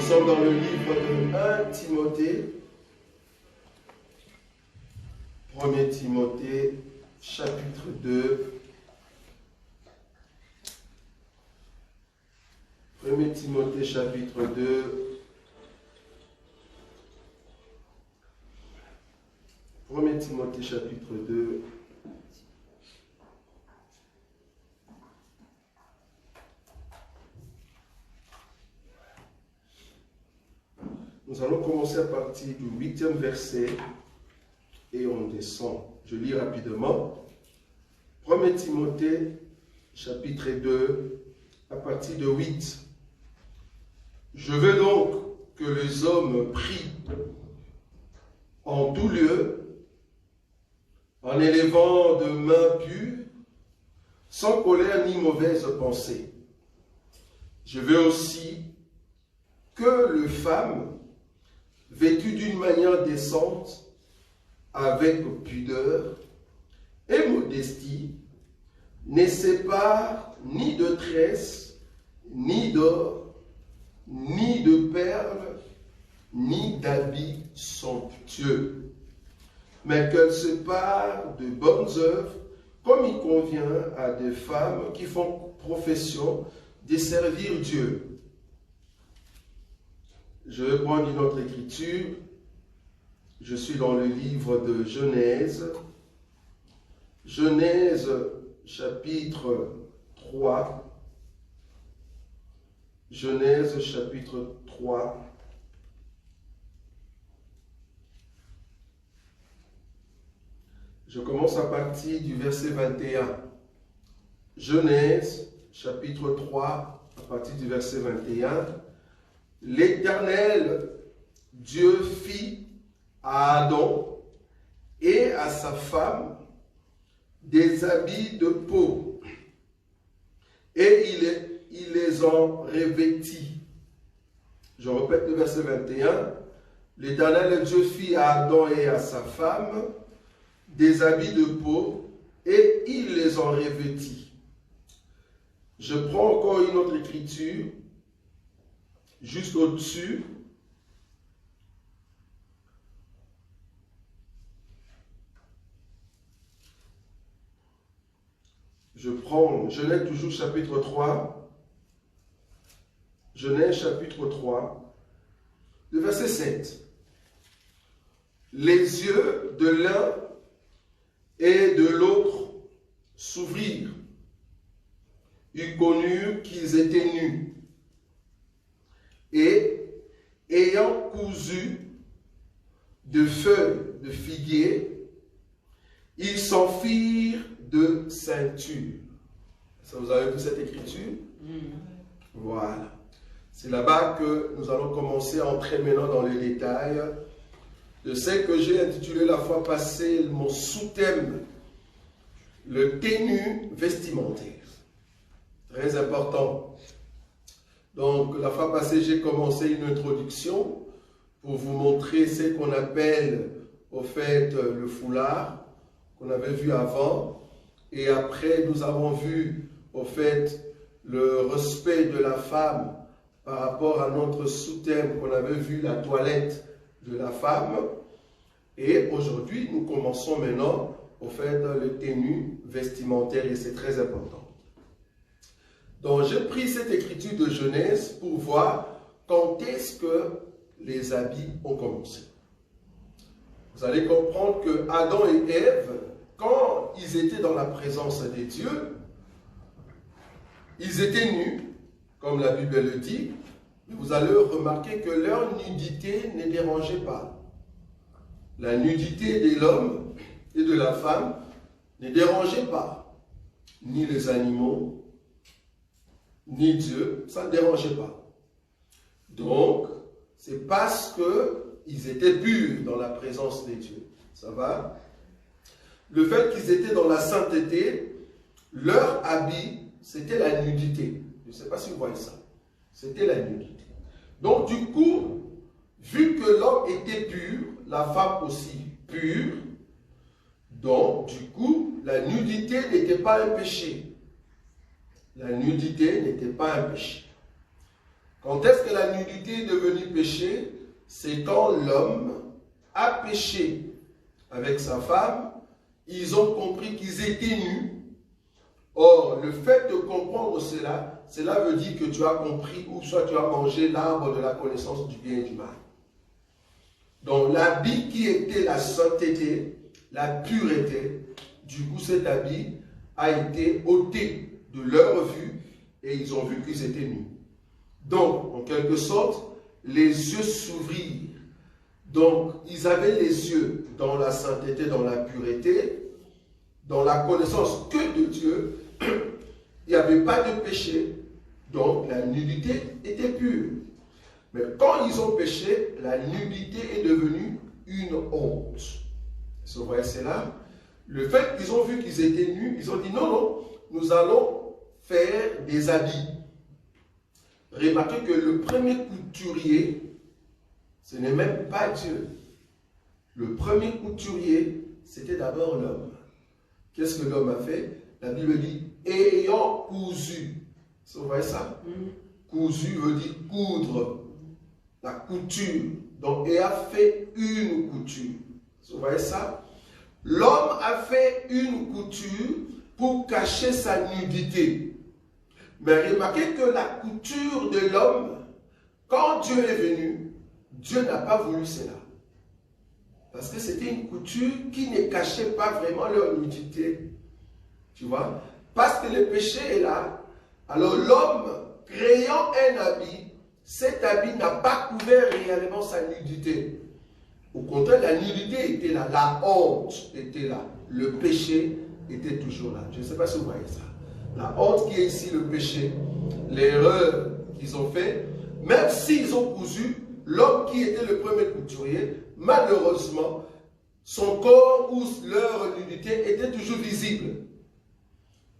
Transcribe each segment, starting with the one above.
sommes dans le livre de 1 Timothée, 1er Timothée, chapitre 2. 1er Timothée, chapitre 2. 1er Timothée, chapitre 2. Nous allons commencer à partir du 8e verset et on descend. Je lis rapidement. 1 Timothée, chapitre 2, à partir de 8. Je veux donc que les hommes prient en tout lieu, en élevant de mains pures, sans colère ni mauvaise pensée. Je veux aussi que les femmes, vêtues d'une manière décente, avec pudeur et modestie, ne séparent ni de tresses, ni d'or, ni de perles, ni d'habits somptueux, mais qu'elles se parent de bonnes œuvres, comme il convient à des femmes qui font profession de servir Dieu. Je vais prendre une autre écriture. Je suis dans le livre de Genèse. Genèse, chapitre 3. Genèse, chapitre 3. Je commence à partir du verset 21. Genèse, chapitre 3, à partir du verset 21. L'Éternel Dieu fit à Adam et à sa femme des habits de peau, et il les en revêtit. Je répète le verset 21. L'Éternel Dieu fit à Adam et à sa femme des habits de peau, et il les en revêtit. Je prends encore une autre écriture, juste au-dessus. Je prends Genèse toujours chapitre 3. Genèse chapitre 3, le verset 7. Les yeux de l'un et de l'autre s'ouvrirent. Ils connurent qu'ils étaient nus. Et, ayant cousu de feuilles de figuier, ils s'enfirent de ceinture. Ça, vous avez vu cette écriture? Voilà. C'est là-bas que nous allons commencer à entrer maintenant dans les détails de ce que j'ai intitulé la fois passée, mon sous-thème, le tenue vestimentaire. Très important. Donc, la fois passée, j'ai commencé une introduction pour vous montrer ce qu'on appelle, au fait, le foulard, qu'on avait vu avant. Et après, nous avons vu, au fait, le respect de la femme par rapport à notre sous-thème qu'on avait vu, la toilette de la femme. Et aujourd'hui, nous commençons maintenant, au fait, le tenue vestimentaire, et c'est très important. Donc, j'ai pris cette écriture de Genèse pour voir quand est-ce que les habits ont commencé. Vous allez comprendre que Adam et Ève, quand ils étaient dans la présence de Dieu, ils étaient nus, comme la Bible le dit, mais vous allez remarquer que leur nudité ne dérangeait pas. La nudité de l'homme et de la femme ne dérangeait pas, ni les animaux, ni Dieu, ça ne dérangeait pas. Donc, c'est parce qu'ils étaient purs dans la présence de Dieu. Ça va? Le fait qu'ils étaient dans la sainteté, leur habit, c'était la nudité. Je ne sais pas si vous voyez ça. C'était la nudité. Donc, du coup, vu que l'homme était pur, la femme aussi pure, donc, du coup, la nudité n'était pas un péché. La nudité n'était pas un péché. Quand est-ce que la nudité est devenue péché? C'est quand l'homme a péché avec sa femme, ils ont compris qu'ils étaient nus. Or, le fait de comprendre cela, cela veut dire que tu as compris ou soit tu as mangé l'arbre de la connaissance du bien et du mal. Donc, l'habit qui était la sainteté, la pureté, du coup, cet habit a été ôté de leur vue et ils ont vu qu'ils étaient nus. Donc, en quelque sorte, les yeux s'ouvrirent. Donc, ils avaient les yeux dans la sainteté, dans la pureté, dans la connaissance que de Dieu. Il n'y avait pas de péché. Donc, la nudité était pure. Mais quand ils ont péché, la nudité est devenue une honte. Vous voyez cela? Le fait qu'ils ont vu qu'ils étaient nus, ils ont dit non, non, nous allons faire des habits. Remarquez que le premier couturier, ce n'est même pas Dieu. Le premier couturier, c'était d'abord l'homme. Qu'est-ce que l'homme a fait? La Bible dit ayant cousu. Vous voyez ça? Cousu veut dire coudre. La couture. Donc, et a fait une couture. Vous voyez ça? L'homme a fait une couture pour cacher sa nudité. Mais remarquez que la couture de l'homme, quand Dieu est venu, Dieu n'a pas voulu cela. Parce que c'était une couture qui ne cachait pas vraiment leur nudité. Tu vois? Parce que le péché est là. Alors l'homme, créant un habit, cet habit n'a pas couvert réellement sa nudité. Au contraire, la nudité était là, la honte était là, le péché était toujours là. Je ne sais pas si vous voyez ça. La honte qui est ici, le péché, l'erreur qu'ils ont fait, même s'ils ont cousu, l'homme qui était le premier couturier, malheureusement, son corps ou leur nudité était toujours visible.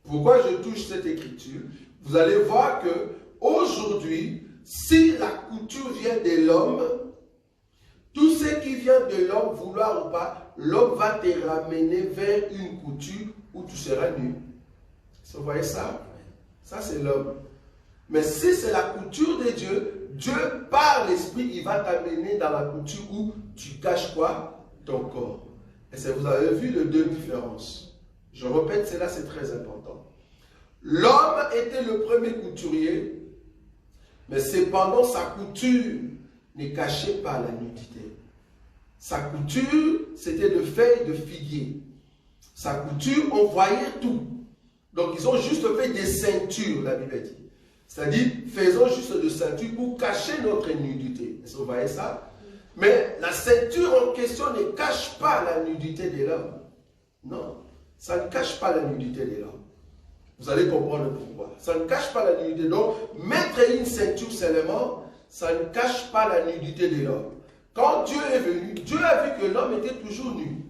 Pourquoi je touche cette écriture? Vous allez voir que aujourd'hui, si la couture vient de l'homme, tout ce qui vient de l'homme, vouloir ou pas, l'homme va te ramener vers une couture où tu seras nu. Vous voyez ça? Ça, c'est l'homme. Mais si c'est la couture de Dieu, Dieu, par l'Esprit, il va t'amener dans la couture où tu caches quoi? Ton corps. Et vous avez vu les deux différences. Je répète, cela c'est très important. L'homme était le premier couturier, mais cependant sa couture ne cachait pas la nudité. Sa couture, c'était de feuilles de figuier. Sa couture, on voyait tout. Donc ils ont juste fait des ceintures, la Bible dit. C'est-à-dire, faisons juste des ceintures pour cacher notre nudité. Est-ce que vous voyez ça? Mais la ceinture en question ne cache pas la nudité de l'homme. Non, ça ne cache pas la nudité de l'homme. Vous allez comprendre pourquoi. Ça ne cache pas la nudité. Donc, mettre une ceinture seulement, ça ne cache pas la nudité de l'homme. Quand Dieu est venu, Dieu a vu que l'homme était toujours nu.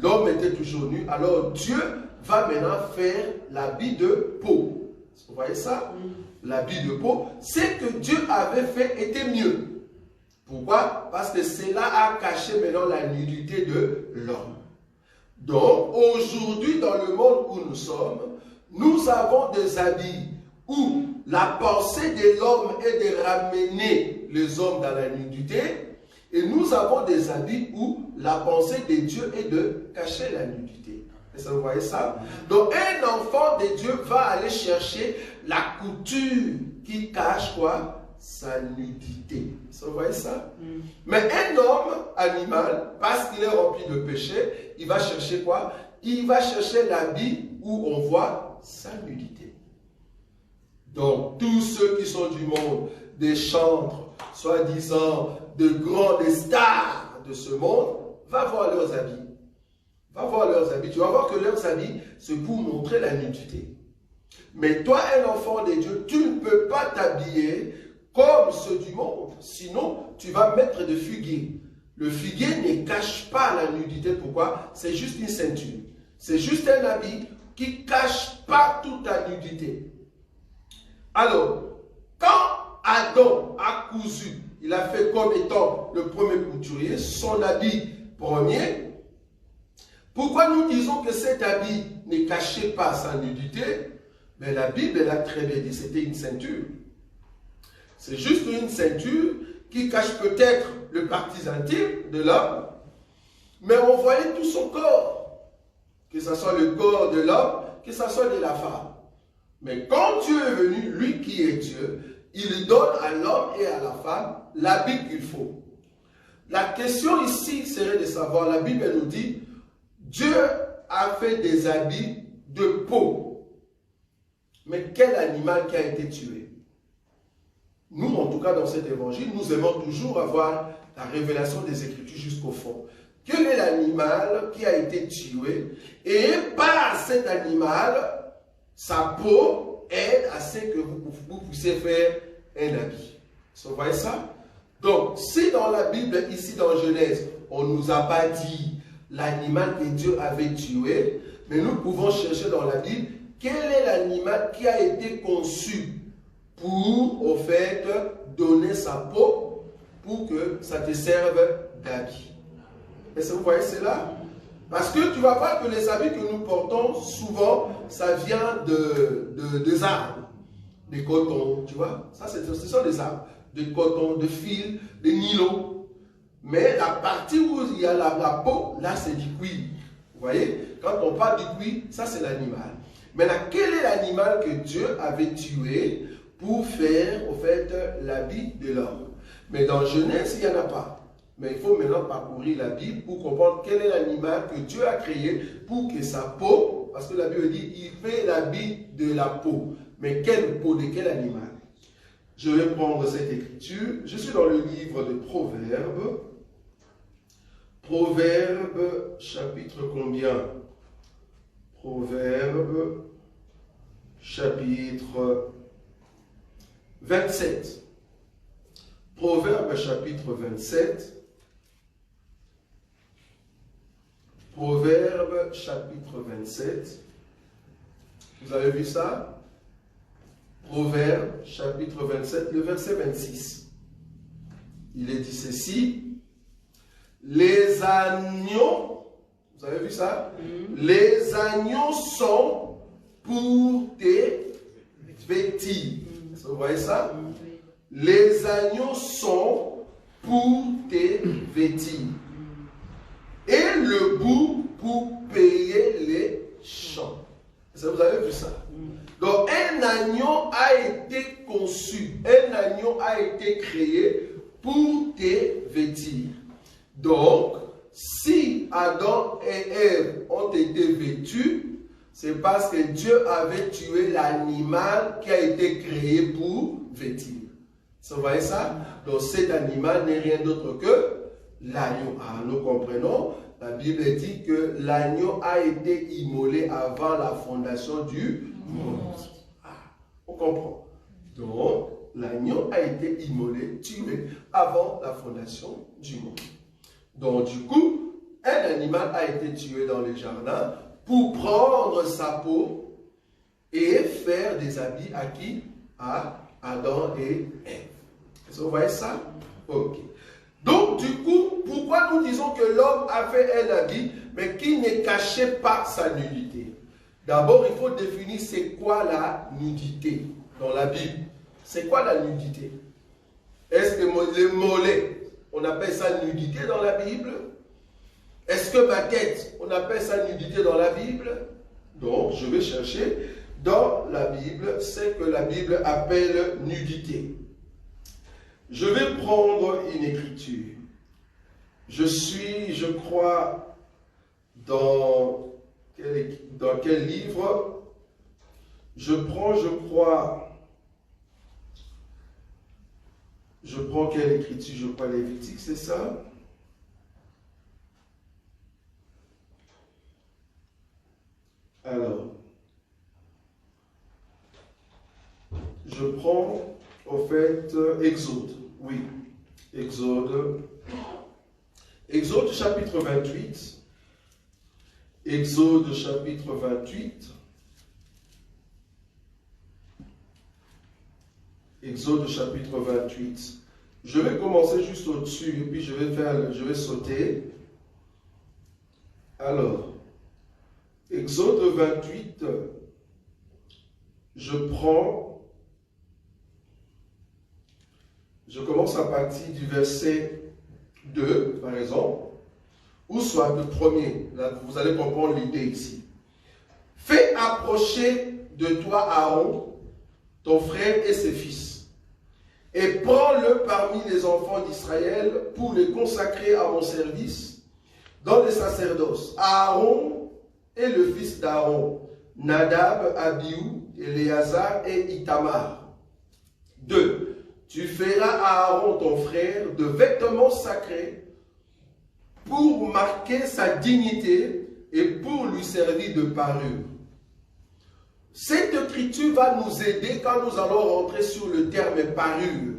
L'homme était toujours nu. Alors, Dieu va maintenant faire l'habit de peau. Vous voyez ça? L'habit de peau. Ce que Dieu avait fait était mieux. Pourquoi? Parce que cela a caché maintenant la nudité de l'homme. Donc, aujourd'hui, dans le monde où nous sommes, nous avons des habits où la pensée de l'homme est de ramener les hommes dans la nudité, et nous avons des habits où la pensée de Dieu est de cacher la nudité. Est-ce que vous voyez ça? Donc, un enfant de Dieu va aller chercher la couture qui cache quoi? Sa nudité. Vous voyez ça? Mais un homme animal, parce qu'il est rempli de péché, il va chercher quoi? Il va chercher l'habit où on voit sa nudité. Donc, tous ceux qui sont du monde, des chantres, soi-disant, de grands, des stars de ce monde, va voir leurs habits. Va voir leurs habits. Tu vas voir que leurs habits, c'est pour montrer la nudité. Mais toi, un enfant de Dieu, tu ne peux pas t'habiller comme ceux du monde. Sinon, tu vas mettre de figuier. Le figuier ne cache pas la nudité. Pourquoi? C'est juste une ceinture. C'est juste un habit qui ne cache pas toute ta nudité. Alors, quand Adam a cousu, il a fait comme étant le premier couturier, son habit premier. Pourquoi nous disons que cet habit ne cachait pas sa nudité? Mais la Bible l'a très bien dit, c'était une ceinture. C'est juste une ceinture qui cache peut-être le parti intime de l'homme, mais on voyait tout son corps, que ce soit le corps de l'homme, que ce soit de la femme. Mais quand Dieu est venu, lui qui est Dieu, il donne à l'homme et à la femme l'habit qu'il faut. La question ici serait de savoir, la Bible nous dit, Dieu a fait des habits de peau. Mais quel animal qui a été tué? Nous, en tout cas, dans cet évangile, nous aimons toujours avoir la révélation des Écritures jusqu'au fond. Quel est l'animal qui a été tué? Et par cet animal, sa peau aide à ce que vous puissiez faire un habit. Vous voyez ça? Donc, si dans la Bible, ici dans Genèse, on ne nous a pas dit l'animal que Dieu avait tué, mais nous pouvons chercher dans la Bible quel est l'animal qui a été conçu pour, au fait, donner sa peau pour que ça te serve d'habit. Est-ce que vous voyez cela? Parce que tu vas voir que les habits que nous portons, souvent, ça vient des arbres, des cotons, tu vois. Ça, ce sont des arbres, de coton, de fil, de nylon. Mais la partie où il y a la peau, là, c'est du cuir. Vous voyez? Quand on parle du cuir, ça, c'est l'animal. Maintenant, quel est l'animal que Dieu avait tué pour faire, au fait, l'habit de l'homme? Mais dans Genèse, il n'y en a pas. Mais il faut maintenant parcourir la Bible pour comprendre quel est l'animal que Dieu a créé pour que sa peau, parce que la Bible dit, il fait l'habit de la peau. Mais quelle peau, de quel animal? Je vais prendre cette écriture. Je suis dans le livre de Proverbes. Proverbes, chapitre combien? Proverbes, chapitre 27. Proverbes, chapitre 27. Proverbes, chapitre 27. Vous avez vu ça? Proverbes, chapitre 27, le verset 26. Il est dit ceci. Les agneaux, vous avez vu ça? Les agneaux sont pour tes vêtis. Vous voyez ça? Les agneaux sont pour tes vêtis. Et le bourg pour payer les champs. Vous avez vu ça? Donc un agneau a été conçu, un agneau a été créé pour te vêtir. Donc, si Adam et Ève ont été vêtus, c'est parce que Dieu avait tué l'animal qui a été créé pour vêtir. Vous voyez ça? Donc cet animal n'est rien d'autre que l'agneau. Ah, nous comprenons, la Bible dit que l'agneau a été immolé avant la fondation du monde. Ah, on comprend. Donc, l'agneau a été immolé, tué avant la fondation du monde. Donc, du coup, un animal a été tué dans les jardins pour prendre sa peau et faire des habits à qui? À Adam et Ève. Vous voyez ça? Ok. Donc, du coup, pourquoi nous disons que l'homme a fait un habit, mais qui ne cachait pas sa nudité? D'abord, il faut définir c'est quoi la nudité dans la Bible. C'est quoi la nudité? Est-ce que les mollets, on appelle ça nudité dans la Bible? Est-ce que ma tête, on appelle ça nudité dans la Bible? Donc, je vais chercher dans la Bible ce que la Bible appelle nudité. Je vais prendre une écriture. Je suis, je crois, dans quel livre? Je prends quelle écriture? Je crois Lévitique, c'est ça? Alors, je prends, au fait, Exode. Oui, Exode. Exode chapitre 28. Exode chapitre 28. Exode chapitre 28. Je vais commencer juste au-dessus et puis je vais sauter. Alors, Exode 28, je prends Je commence à partir du verset 2, par exemple, ou soit le premier. Là, vous allez comprendre l'idée ici. Fais approcher de toi Aaron, ton frère et ses fils, et prends-le parmi les enfants d'Israël pour les consacrer à mon service dans les sacerdoces. Aaron et le fils d'Aaron, Nadab, Abihu, Éléazar et Itamar. 2. Tu feras à Aaron ton frère de vêtements sacrés pour marquer sa dignité et pour lui servir de parure. Cette écriture va nous aider quand nous allons rentrer sur le terme parure.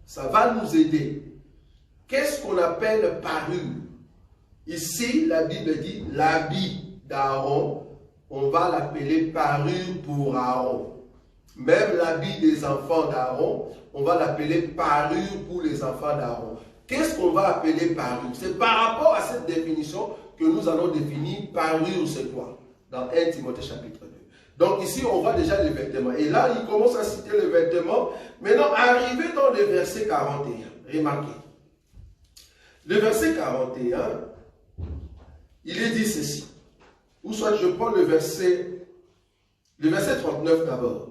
Ça va nous aider. Qu'est-ce qu'on appelle parure? Ici, la Bible dit l'habit d'Aaron, on va l'appeler parure pour Aaron. Même l'habit des enfants d'Aaron, on va l'appeler parure pour les enfants d'Aaron. Qu'est-ce qu'on va appeler parure? C'est par rapport à cette définition que nous allons définir parure, c'est quoi? Dans 1 Timothée chapitre 2. Donc ici, on voit déjà les vêtements. Et là, il commence à citer les vêtements. Maintenant, arrivé dans le verset 41, remarquez. Le verset 41, il est dit ceci. Ou soit je prends le verset 39 d'abord.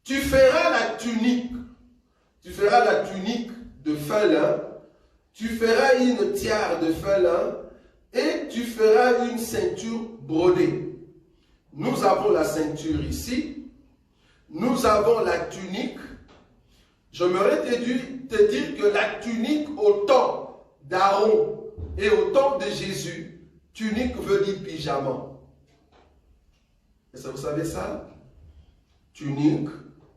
Tu feras la tunique de fin lin, tu feras une tiare de fin lin, et tu feras une ceinture brodée. Nous avons la ceinture ici, nous avons la tunique. J'aimerais te dire que la tunique au temps d'Aaron et au temps de Jésus, tunique veut dire pyjama. Est-ce que vous savez ça? Tunique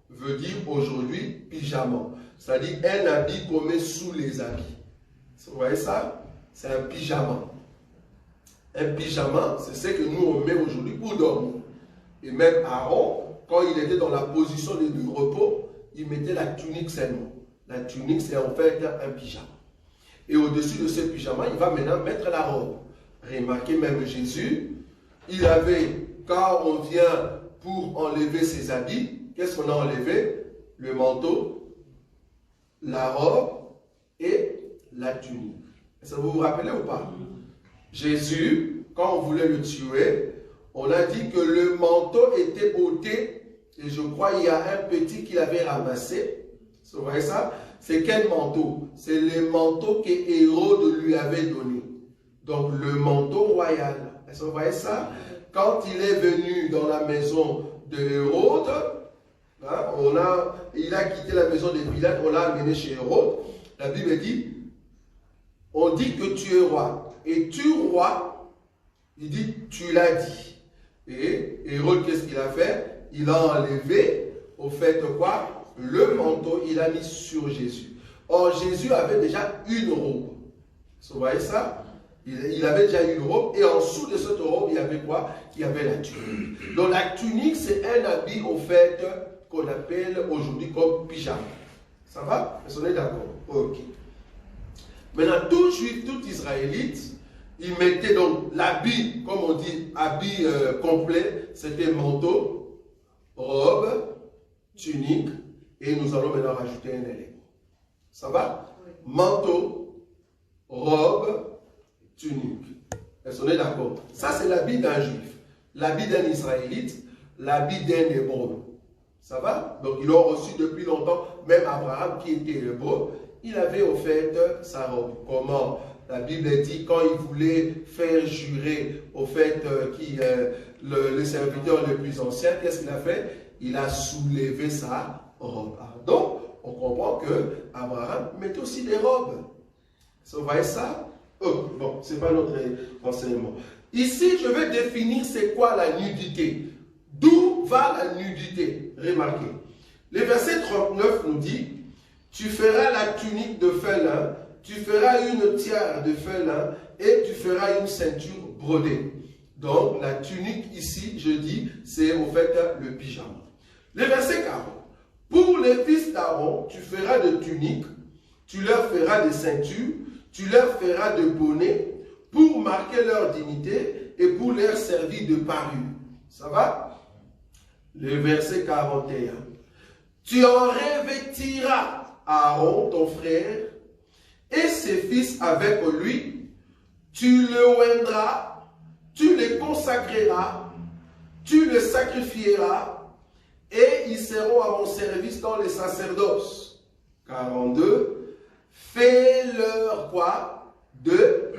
veut dire aujourd'hui pyjama. C'est-à-dire un habit qu'on met sous les habits. Vous voyez ça? C'est un pyjama. Un pyjama, c'est ce que nous on met aujourd'hui pour dormir. Et même Aaron, quand il était dans la position de repos, il mettait la tunique seulement. La tunique, c'est en fait un pyjama. Et au-dessus de ce pyjama, il va maintenant mettre la robe. Remarquez même Jésus, il avait, quand on vient pour enlever ses habits, qu'est-ce qu'on a enlevé? Le manteau, la robe et la tunique. Est-ce que vous vous rappelez ou pas? Jésus, quand on voulait le tuer, on a dit que le manteau était ôté, et je crois qu'il y a un petit qu'il avait ramassé. Vous voyez ça? C'est quel manteau? C'est le manteau qu'Hérode lui avait donné. Donc le manteau royal. Est-ce que vous voyez ça? Quand il est venu dans la maison de Hérode, hein, il a quitté la maison de Pilate, on l'a amené chez Hérode. La Bible dit, on dit que tu es roi. Et tu, roi, il dit, tu l'as dit. Et Hérode, qu'est-ce qu'il a fait? Il a enlevé, au fait quoi? Le manteau, il a mis sur Jésus. Or, Jésus avait déjà une robe. Vous voyez ça? Il avait déjà une robe. Et en dessous de cette robe, il y avait quoi? Il y avait la tunique. Donc, la tunique, c'est un habit, au fait, qu'on appelle aujourd'hui comme pyjama. Ça va? Est-ce qu'on est d'accord? Ok. Maintenant, tout juif, tout israélite, il mettait donc l'habit, comme on dit, habit complet, c'était manteau, robe, tunique, et nous allons maintenant rajouter un élément. Ça va? Oui. Manteau, robe, tunique. Est-ce qu'on est d'accord? Ça, c'est l'habit d'un juif, l'habit d'un israélite, l'habit d'un hébreu. Ça va? Donc, ils l'ont reçu depuis longtemps. Même Abraham, qui était hébreu, il avait au fait sa robe. Comment? La Bible dit, quand il voulait faire jurer au fait le serviteur le plus ancien, qu'est-ce qu'il a fait? Il a soulevé sa robe. Donc, on comprend que Abraham met aussi des robes. Vous voyez ça? Oh, bon, ce n'est pas notre enseignement. Ici, je vais définir c'est quoi la nudité. D'où va la nudité? Remarquez. Le verset 39 nous dit, tu feras la tunique de fin lin, tu feras une tiare de fin lin et tu feras une ceinture brodée. Donc, la tunique ici, je dis, c'est au fait le pyjama. Le verset 40. Pour les fils d'Aaron, tu feras de tuniques, tu leur feras des ceintures, tu leur feras de bonnets pour marquer leur dignité et pour leur servir de parure. Ça va? Le verset 41. Tu en revêtiras Aaron, ton frère, et ses fils avec lui, tu le oindras, tu les consacreras, tu le sacrifieras, et ils seront à mon service dans les sacerdoces. 42. Fais-leur quoi? De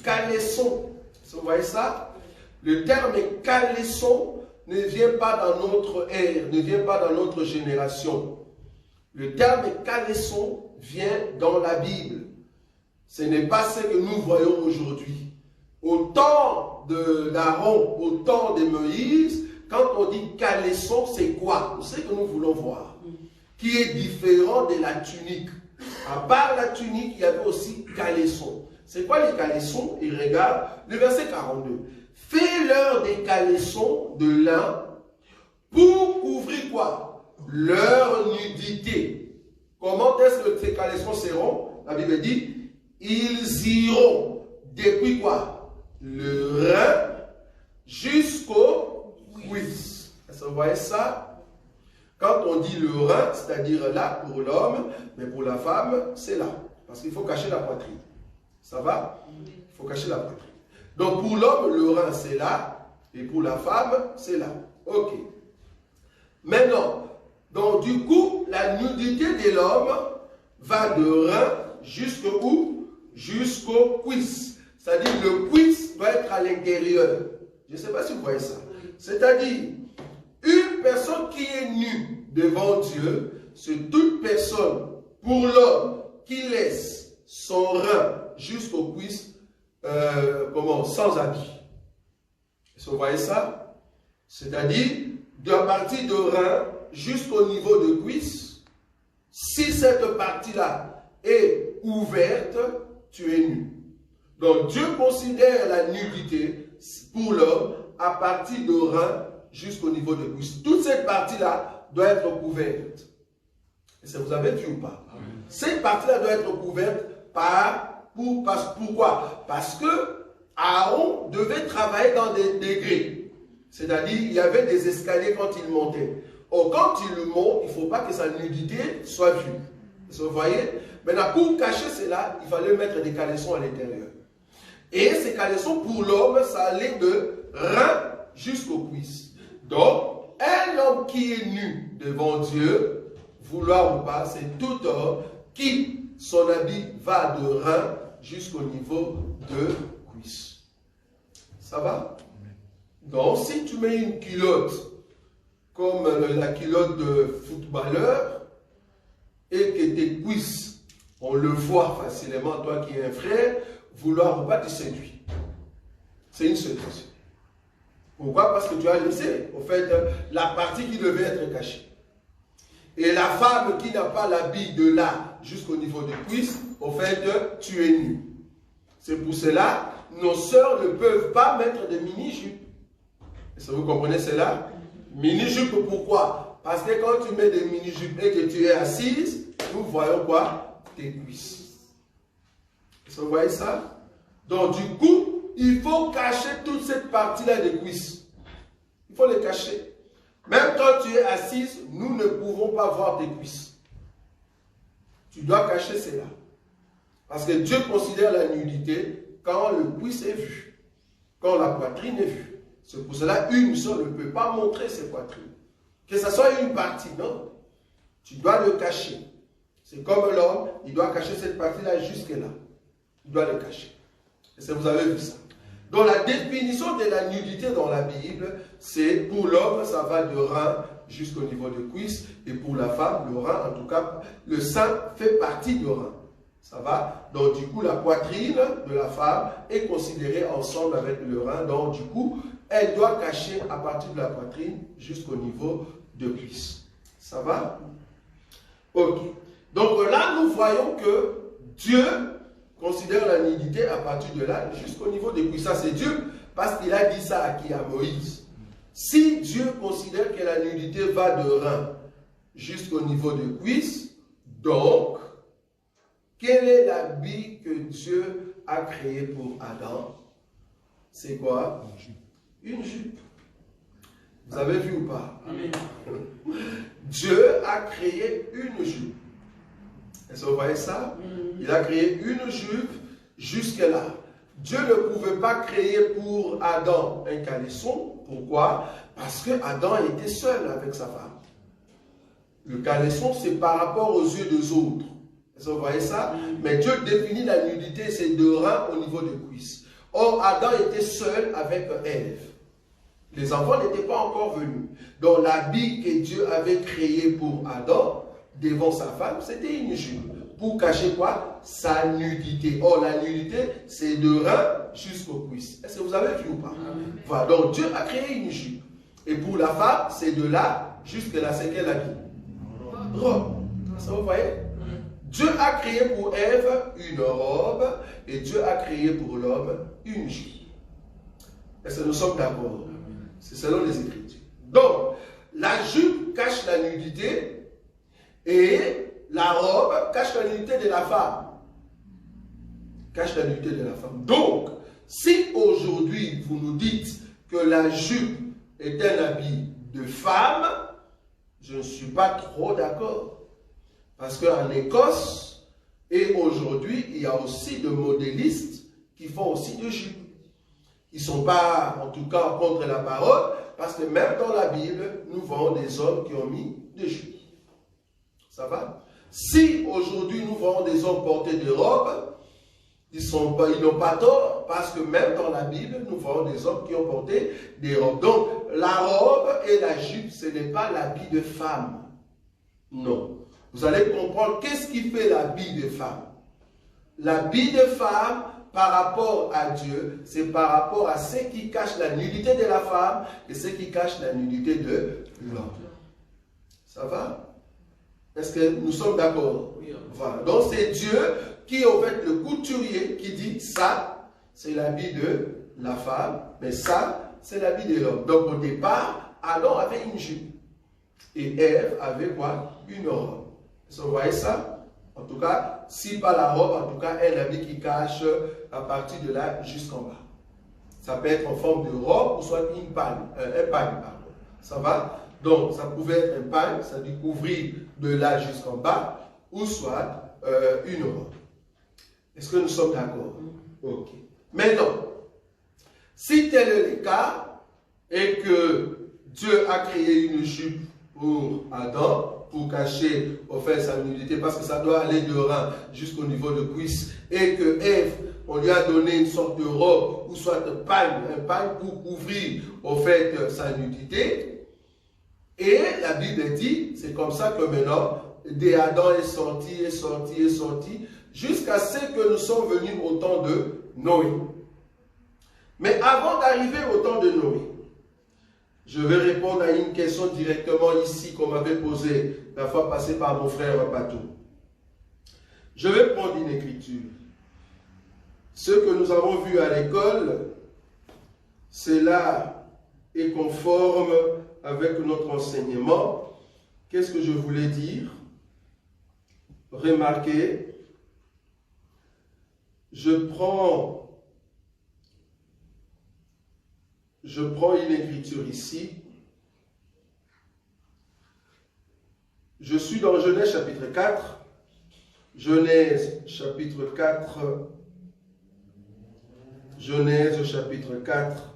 caleçon. Vous voyez ça? Le terme caleçon ne vient pas dans notre ère, ne vient pas dans notre génération. Le terme caleçon vient dans la Bible. Ce n'est pas ce que nous voyons aujourd'hui. Au temps d'Aaron, au temps de Moïse, quand on dit caleçon, c'est quoi? C'est ce que nous voulons voir. Qui est différent de la tunique. À part la tunique, il y avait aussi caleçon. C'est quoi les caleçons? Il regarde le verset 42. Fais-leur des caleçons de lin pour couvrir quoi? Leur nudité. Comment est-ce que ces caleçons seront? La Bible dit, ils iront depuis quoi? Le rein jusqu'au cuisse. Est-ce que vous voyez ça? Quand on dit le rein, c'est-à-dire là pour l'homme, mais pour la femme, c'est là. Parce qu'il faut cacher la poitrine. Ça va? Il faut cacher la poitrine. Donc pour l'homme, le rein, c'est là. Et pour la femme, c'est là. Ok. Maintenant, donc du coup, la nudité de l'homme va de rein jusqu'où? Jusqu'aux cuisses. C'est-à-dire le cuisse doit être à l'intérieur. Je ne sais pas si vous voyez ça. C'est-à-dire, une personne qui est nue devant Dieu, c'est toute personne, pour l'homme, qui laisse son rein jusqu'aux cuisses, sans habit. Est-ce que vous voyez ça? C'est-à-dire, de partir de rein jusqu'au niveau de cuisse, si cette partie-là est ouverte, tu es nu. Donc Dieu considère la nudité pour l'homme à partir de rein jusqu'au niveau de cuisse. Toute cette partie-là doit être couverte. Et ça, vous avez vu ou pas? Cette partie-là doit être couverte pourquoi? Parce que Aaron devait travailler dans des degrés. C'est-à-dire, il y avait des escaliers quand il montait. Or, quand il monte, il ne faut pas que sa nudité soit vue. Vous voyez? Maintenant, pour cacher cela, il fallait mettre des caleçons à l'intérieur. Et ces caleçons, pour l'homme, ça allait de rein jusqu'aux cuisses. Donc, un homme qui est nu devant Dieu, vouloir ou pas, c'est tout homme qui, son habit va de rein jusqu'au niveau de cuisse. Ça va? Donc, si tu mets une culotte comme la culotte de footballeur et que tes cuisses, on le voit facilement, toi qui es un frère, vouloir ou pas, tu séduis. C'est une séduction. Pourquoi? Parce que tu as laissé, au fait, la partie qui devait être cachée. Et la femme qui n'a pas l'habit de là jusqu'au niveau des cuisses, au fait, tu es nu. C'est pour cela, nos sœurs ne peuvent pas mettre de mini-jupes. Est-ce que vous comprenez cela? Mini-jupe, pourquoi? Parce que quand tu mets des mini-jupes et que tu es assise, nous voyons quoi? Tes cuisses. Est-ce que vous voyez ça? Donc du coup, il faut cacher toute cette partie-là des cuisses. Il faut les cacher. Même quand tu es assise, nous ne pouvons pas voir tes cuisses. Tu dois cacher cela. Parce que Dieu considère la nudité quand le cuisse est vu, quand la poitrine est vue. C'est pour cela une seule ne peut pas montrer ses poitrines. Que ce soit une partie, non. Tu dois le cacher. C'est comme l'homme, il doit cacher cette partie-là jusque-là. Il doit le cacher. Est-ce que vous avez vu ça? Donc la définition de la nudité dans la Bible, c'est pour l'homme, ça va de rein jusqu'au niveau de cuisse. Et pour la femme, le rein, en tout cas, le sein fait partie du rein. Ça va? Donc du coup, la poitrine de la femme est considérée ensemble avec le rein. Donc du coup, elle doit cacher à partir de la poitrine jusqu'au niveau de cuisse. Ça va? Ok. Donc là, nous voyons que Dieu considère la nudité à partir de là jusqu'au niveau des cuisses. Ça, c'est Dieu, parce qu'il a dit ça à qui? À Moïse. Si Dieu considère que la nudité va de rein jusqu'au niveau de cuisse, donc, quel est l'habit que Dieu a créé pour Adam? C'est quoi? Une jupe. Vous avez vu ou pas? Amen. Dieu a créé une jupe. Est-ce que vous voyez ça? Il a créé une jupe jusque-là. Dieu ne pouvait pas créer pour Adam un caleçon. Pourquoi? Parce que Adam était seul avec sa femme. Le caleçon, c'est par rapport aux yeux des autres. Est-ce que vous voyez ça? Mais Dieu définit la nudité, c'est deux reins au niveau des cuisses. Or, Adam était seul avec Ève. Les enfants n'étaient pas encore venus. Donc, l'habit que Dieu avait créé pour Adam, devant sa femme, c'était une jupe. Pour cacher quoi? Sa nudité. Or, la nudité, c'est de reins jusqu'aux cuisses. Est-ce que vous avez vu ou pas? Voilà. Donc, Dieu a créé une jupe. Et pour la femme, c'est de là jusqu'à là. C'est quel habit? Robe. Est-ce que vous voyez? Dieu a créé pour Ève une robe et Dieu a créé pour l'homme une jupe. Est-ce que nous sommes d'accord? C'est selon les Écritures. Donc, la jupe cache la nudité et la robe cache la nudité de la femme. Cache la nudité de la femme. Donc, si aujourd'hui vous nous dites que la jupe est un habit de femme, je ne suis pas trop d'accord. Parce qu'en Écosse, et aujourd'hui, il y a aussi des modélistes qui font aussi des jupes. Ils ne sont pas, en tout cas, contre la parole, parce que même dans la Bible, nous voyons des hommes qui ont mis des jupes. Ça va? Si aujourd'hui nous voyons des hommes porter des robes, ils n'ont pas tort, parce que même dans la Bible, nous voyons des hommes qui ont porté des robes. Donc, la robe et la jupe, ce n'est pas l'habit de femme. Non. Vous allez comprendre qu'est-ce qui fait l'habit de femme. L'habit de femme, par rapport à Dieu, c'est par rapport à ce qui cache la nudité de la femme et ce qui cache la nudité de l'homme. Ça va? Est-ce que nous sommes d'accord? Oui. Voilà. Donc c'est Dieu qui est en fait le couturier qui dit ça, c'est l'habit de la femme, mais ça, c'est l'habit de l'homme. Donc au départ, Adam avait une jupe et Ève avait quoi? Une robe. Est-ce que vous voyez ça? En tout cas, si pas la robe, en tout cas, un habit qui cache à partir de là jusqu'en bas. Ça peut être en forme de robe ou soit une pagne, un pagne, pardon. Ça va? Donc, ça pouvait être un pagne, ça dit couvrir de là jusqu'en bas, ou soit une robe. Est-ce que nous sommes d'accord? Ok. Maintenant, si tel est le cas, et que Dieu a créé une jupe pour Adam, pour cacher au fait sa nudité, parce que ça doit aller de rein jusqu'au niveau de cuisse, et que Ève, on lui a donné une sorte de robe, ou soit un pagne pour couvrir au fait sa nudité. Et la Bible dit, c'est comme ça que maintenant, Adam est sorti, jusqu'à ce que nous sommes venus au temps de Noé. Mais avant d'arriver au temps de Noé, je vais répondre à une question directement ici qu'on m'avait posée la fois passée par mon frère Patou. Je vais prendre une écriture. Ce que nous avons vu à l'école, cela est conforme avec notre enseignement. Qu'est-ce que je voulais dire? Remarquez, je prends une écriture ici. Je suis dans Genèse chapitre 4. Genèse chapitre 4. Genèse chapitre 4.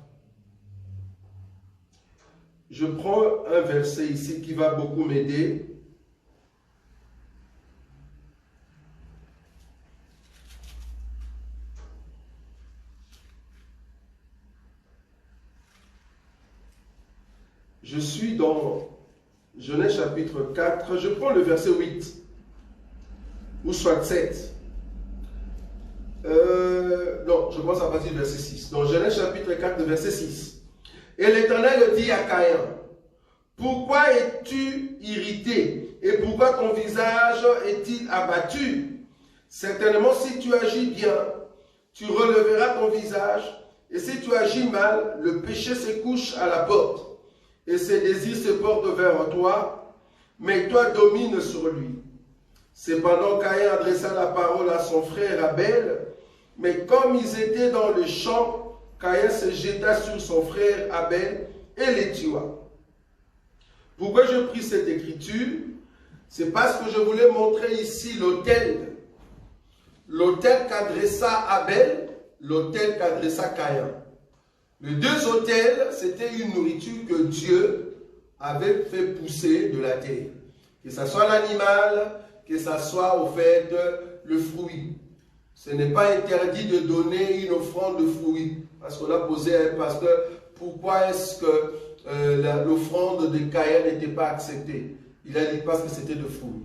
Je prends un verset ici qui va beaucoup m'aider. Je suis dans Genèse chapitre 4, je prends le verset 8, ou soit 7. Non, je commence à partir du verset 6. Donc Genèse chapitre 4, verset 6. Et l'Éternel dit à Caïn, pourquoi es-tu irrité et pourquoi ton visage est-il abattu? Certainement si tu agis bien, tu releveras ton visage, et si tu agis mal, le péché se couche à la porte. Et ses désirs se portent vers toi, mais toi domines sur lui. Cependant, Caïn adressa la parole à son frère Abel, mais comme ils étaient dans le champ, Caïn se jeta sur son frère Abel et les tua. Pourquoi je pris cette écriture? C'est parce que je voulais montrer ici l'autel. L'autel qu'adressa Abel, l'autel qu'adressa Caïn. Les deux autels, c'était une nourriture que Dieu avait fait pousser de la terre. Que ce soit l'animal, que ce soit au fait le fruit. Ce n'est pas interdit de donner une offrande de fruits. Parce qu'on a posé à un pasteur, pourquoi est-ce que l'offrande de Caïn n'était pas acceptée? Il a dit parce que c'était de fruits.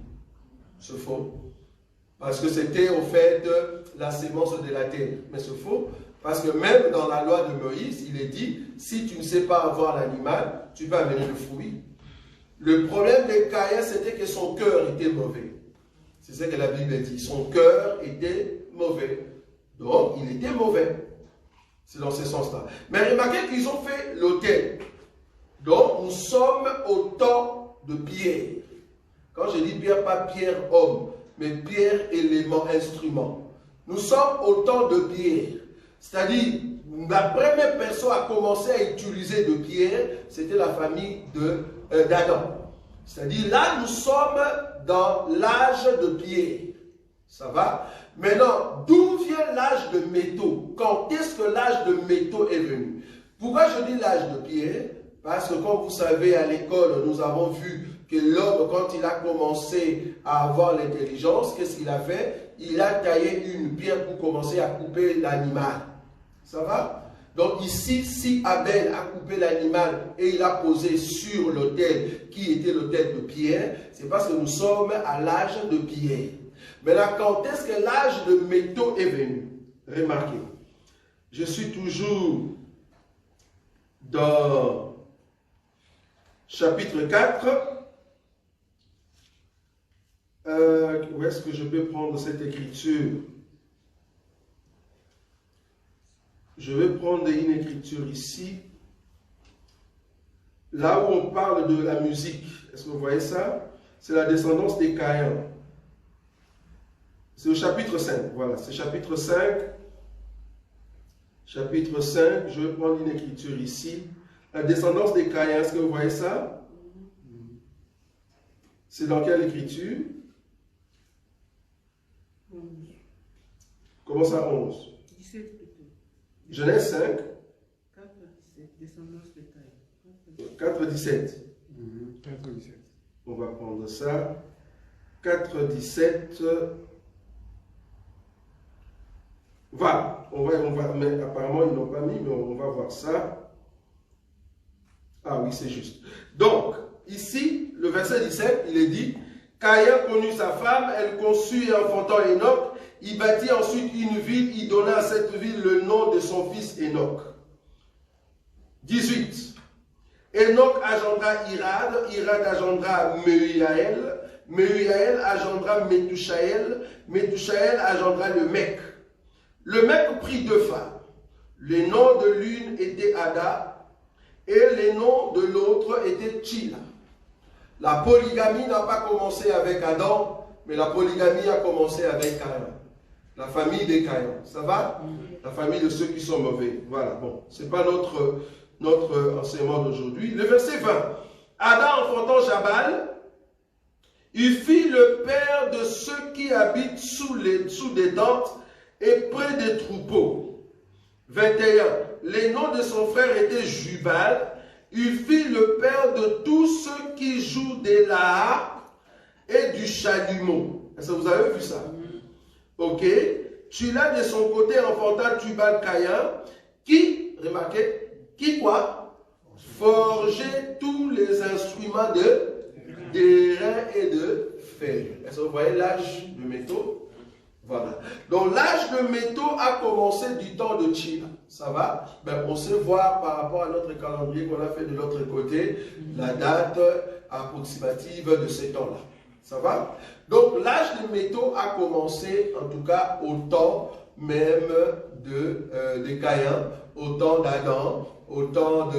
C'est faux. Parce que c'était au fait la sémence de la terre. Mais c'est faux. Parce que même dans la loi de Moïse, il est dit, si tu ne sais pas avoir l'animal, tu vas amener le fruit. Le problème de Caïn, c'était que son cœur était mauvais. C'est ce que la Bible dit. Son cœur était mauvais. Donc, il était mauvais. C'est dans ce sens-là. Mais remarquez qu'ils ont fait l'autel. Donc, nous sommes au temps de Pierre. Quand je dis Pierre, pas Pierre homme, mais Pierre élément, instrument. Nous sommes au temps de Pierre. C'est-à-dire, la première personne à commencer à utiliser de pierre, c'était la famille d'Adam. C'est-à-dire, là, nous sommes dans l'âge de pierre. Ça va? Maintenant, d'où vient l'âge de métaux? Quand est-ce que l'âge de métaux est venu? Pourquoi je dis l'âge de pierre? Parce que, comme vous savez, à l'école, nous avons vu que l'homme, quand il a commencé à avoir l'intelligence, qu'est-ce qu'il a fait? Il a taillé une pierre pour commencer à couper l'animal. Ça va? Donc ici, si Abel a coupé l'animal et il a posé sur l'autel qui était l'autel de pierre, c'est parce que nous sommes à l'âge de pierre. Maintenant, quand est-ce que l'âge de métaux est venu? Remarquez, je suis toujours dans chapitre 4. Où est-ce que je peux prendre cette écriture? Je vais prendre une écriture ici. Là où on parle de la musique. Est-ce que vous voyez ça? C'est la descendance des Caïns. C'est au chapitre 5. Voilà, c'est chapitre 5. Chapitre 5, je vais prendre une écriture ici. La descendance des Caïns, est-ce que vous voyez ça? C'est dans quelle écriture? Comment ça, 11? 17 plutôt. Genèse 5. 4, 17, descendance de Caïn. 4, 17. 4, 17. On va prendre ça. 4, 17. Voilà. On va, mais apparemment, ils n'ont pas mis, mais on va voir ça. Ah oui, c'est juste. Donc, ici, le verset 17, il est dit, Caïn connut sa femme, elle conçut et enfantant Enoch. Il bâtit ensuite une ville, il donna à cette ville le nom de son fils Enoch. 18. Enoch agendra Irad, Irad agendra Mehujaël, Mehujaël agendra Métouchaël, Métouchaël agendra le Mec. Le Mec prit deux femmes. Le nom de l'une était Ada et le nom de l'autre était Tchila. La polygamie n'a pas commencé avec Adam, mais la polygamie a commencé avec Caïn. La famille des Caïns. Ça va? La famille de ceux qui sont mauvais. Voilà, bon. Ce n'est pas notre enseignement d'aujourd'hui. Le verset 20. Adam enfantant Jabal, il fit le père de ceux qui habitent sous des tentes et près des troupeaux. 21. Les noms de son frère étaient Jubal. Il fit le père de tous ceux qui jouent des lahards et du chalumeau. Est-ce que vous avez vu ça? Ok. Tchila de son côté enfanta Tubal Caïn, qui, remarquez, qui quoi? Forgeait tous les instruments d'airain et de fer. Est-ce que vous voyez l'âge de métaux? Voilà. Donc l'âge de métaux a commencé du temps de Tchila. Ça va? Ben, on sait voir par rapport à notre calendrier qu'on a fait de l'autre côté, la date approximative de ces temps-là. Ça va? Donc l'âge des métaux a commencé, en tout cas, au temps même de Caïn, au temps d'Adam, au temps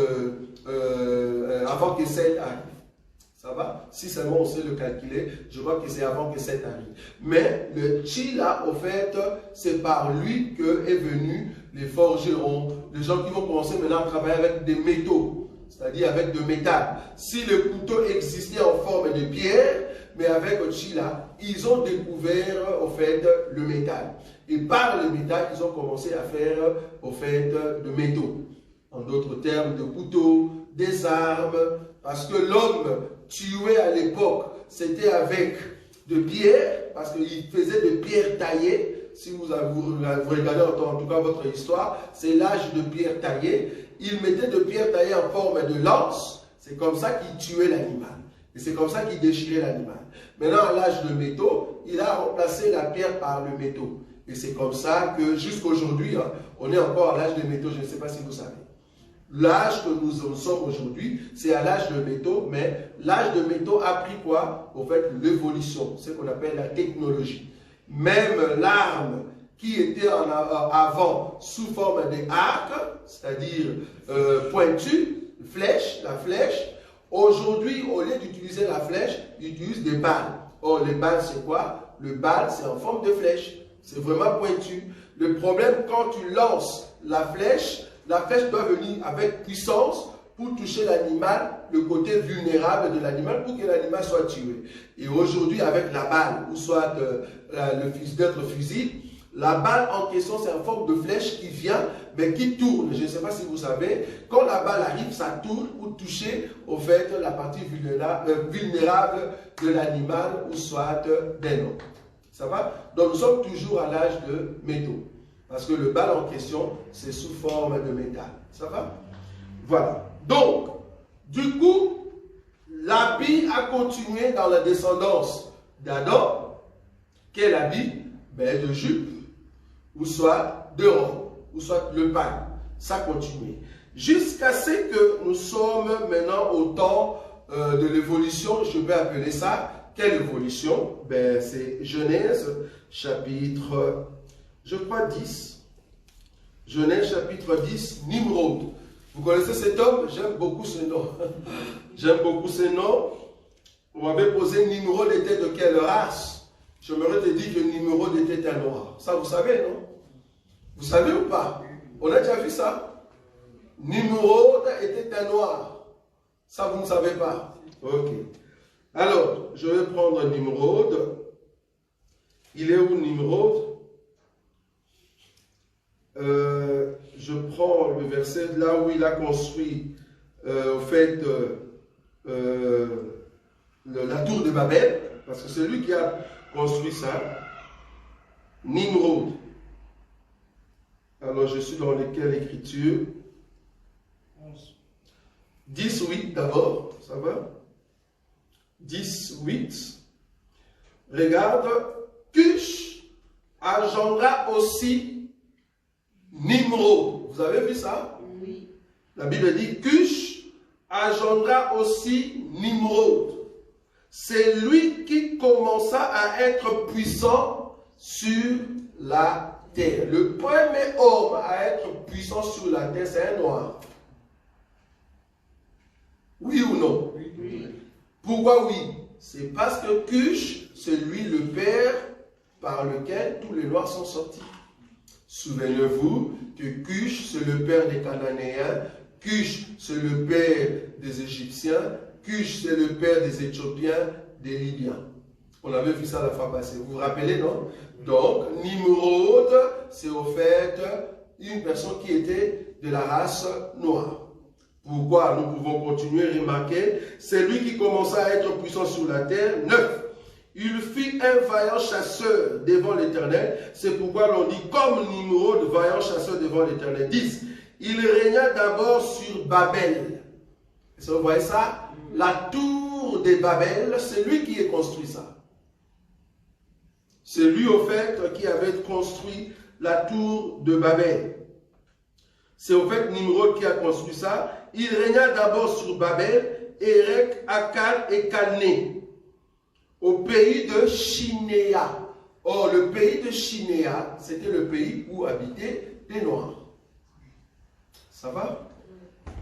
avant que Seth arrive. Ça va? Si seulement on sait le calculer, je vois que c'est avant que Seth arrive. Mais le Tchila, au fait, c'est par lui que est venu les forgerons, les gens qui vont commencer maintenant à travailler avec des métaux, c'est-à-dire avec de métal. Si le couteau existait en forme de pierre, mais avec Chila, ils ont découvert au fait le métal. Et par le métal, ils ont commencé à faire au fait de métaux. En d'autres termes, de couteaux, des armes, parce que l'homme tué à l'époque, c'était avec de pierre, parce qu'il faisait de pierre taillée. Si vous regardez en tout cas votre histoire, c'est l'âge de pierre taillée. Il mettait de pierre taillée en forme de lance. C'est comme ça qu'il tuait l'animal. Et c'est comme ça qu'il déchirait l'animal. Maintenant, à l'âge de métaux, il a remplacé la pierre par le métaux. Et c'est comme ça que jusqu'à aujourd'hui, hein, on est encore à l'âge de métaux. Je ne sais pas si vous savez. L'âge que nous en sommes aujourd'hui, c'est à l'âge de métaux, mais l'âge de métaux a pris quoi? Au fait, l'évolution, ce qu'on appelle la technologie. Même l'arme qui était avant sous forme d'arc, c'est-à-dire pointu, la flèche, aujourd'hui, au lieu d'utiliser la flèche, ils utilisent des balles. Or, les balles, c'est quoi? Le balle, c'est en forme de flèche. C'est vraiment pointu. Le problème, quand tu lances la flèche doit venir avec puissance pour toucher l'animal, le côté vulnérable de l'animal, pour que l'animal soit tué. Et aujourd'hui, avec la balle, ou soit d'autres fusils, la balle en question, c'est en forme de flèche qui vient, mais qui tourne. Je ne sais pas si vous savez, quand la balle arrive, ça tourne pour toucher, au fait, la partie vulnérable de l'animal, ou soit d'un homme. Ça va? Donc, nous sommes toujours à l'âge de métaux. Parce que le bal en question, c'est sous forme de métal. Ça va? Voilà. Donc, du coup, l'habit a continué dans la descendance d'Adam. Quel habit? Ben, de jupe, ou soit de robe, ou soit le pain. Ça continue. Jusqu'à ce que nous sommes maintenant au temps de l'évolution, je vais appeler ça, quelle évolution? Ben, c'est Genèse, chapitre, je crois 10. Genèse, chapitre 10, Nimrod. Vous connaissez cet homme? J'aime beaucoup ce nom. J'aime beaucoup ce nom. On m'avait posé Nimrod était de quelle race? Je m'aurais dit que Nimrod était un noir. Ça, vous savez, non? Vous savez ou pas? On a déjà vu ça? Nimrod était un noir. Ça, vous ne savez pas? Ok. Alors, je vais prendre Nimrod. Il est où Nimrod? Je prends le verset là où il a construit, au fait, la tour de Babel, parce que c'est lui qui a construit ça. Nimrod. Alors, je suis dans quelle écriture? 10:8 d'abord, ça va? 10:8. Regarde, Cush engendra aussi Nimrod. Vous avez vu ça? Oui. La Bible dit Cush engendra aussi Nimrod. C'est lui qui commença à être puissant sur la terre. Le premier homme à être puissant sur la terre, c'est un noir. Oui ou non? Oui. Pourquoi oui? C'est parce que Cush, c'est lui le père par lequel tous les noirs sont sortis. Souvenez-vous que Cush, c'est le père des Cananéens, Cush, c'est le père des Égyptiens, Cush, c'est le père des Éthiopiens, des Libyens. On avait vu ça la fois passée. Vous vous rappelez, non? Donc, Nimrod, c'est au fait une personne qui était de la race noire. Pourquoi? Nous pouvons continuer à remarquer. C'est lui qui commença à être puissant sur la terre. 9. Il fut un vaillant chasseur devant l'Éternel. C'est pourquoi l'on dit comme Nimrod, vaillant chasseur devant l'Éternel. 10. Il régna d'abord sur Babel. Est-ce que vous voyez ça? La tour de Babel, c'est lui qui a construit ça. C'est lui, au fait, qui avait construit la tour de Babel. C'est au fait Nimrod qui a construit ça. Il régna d'abord sur Babel, Érec, Akkad et Calné, au pays de Shinéa. Or, le pays de Shinéa, c'était le pays où habitaient les Noirs. Ça va?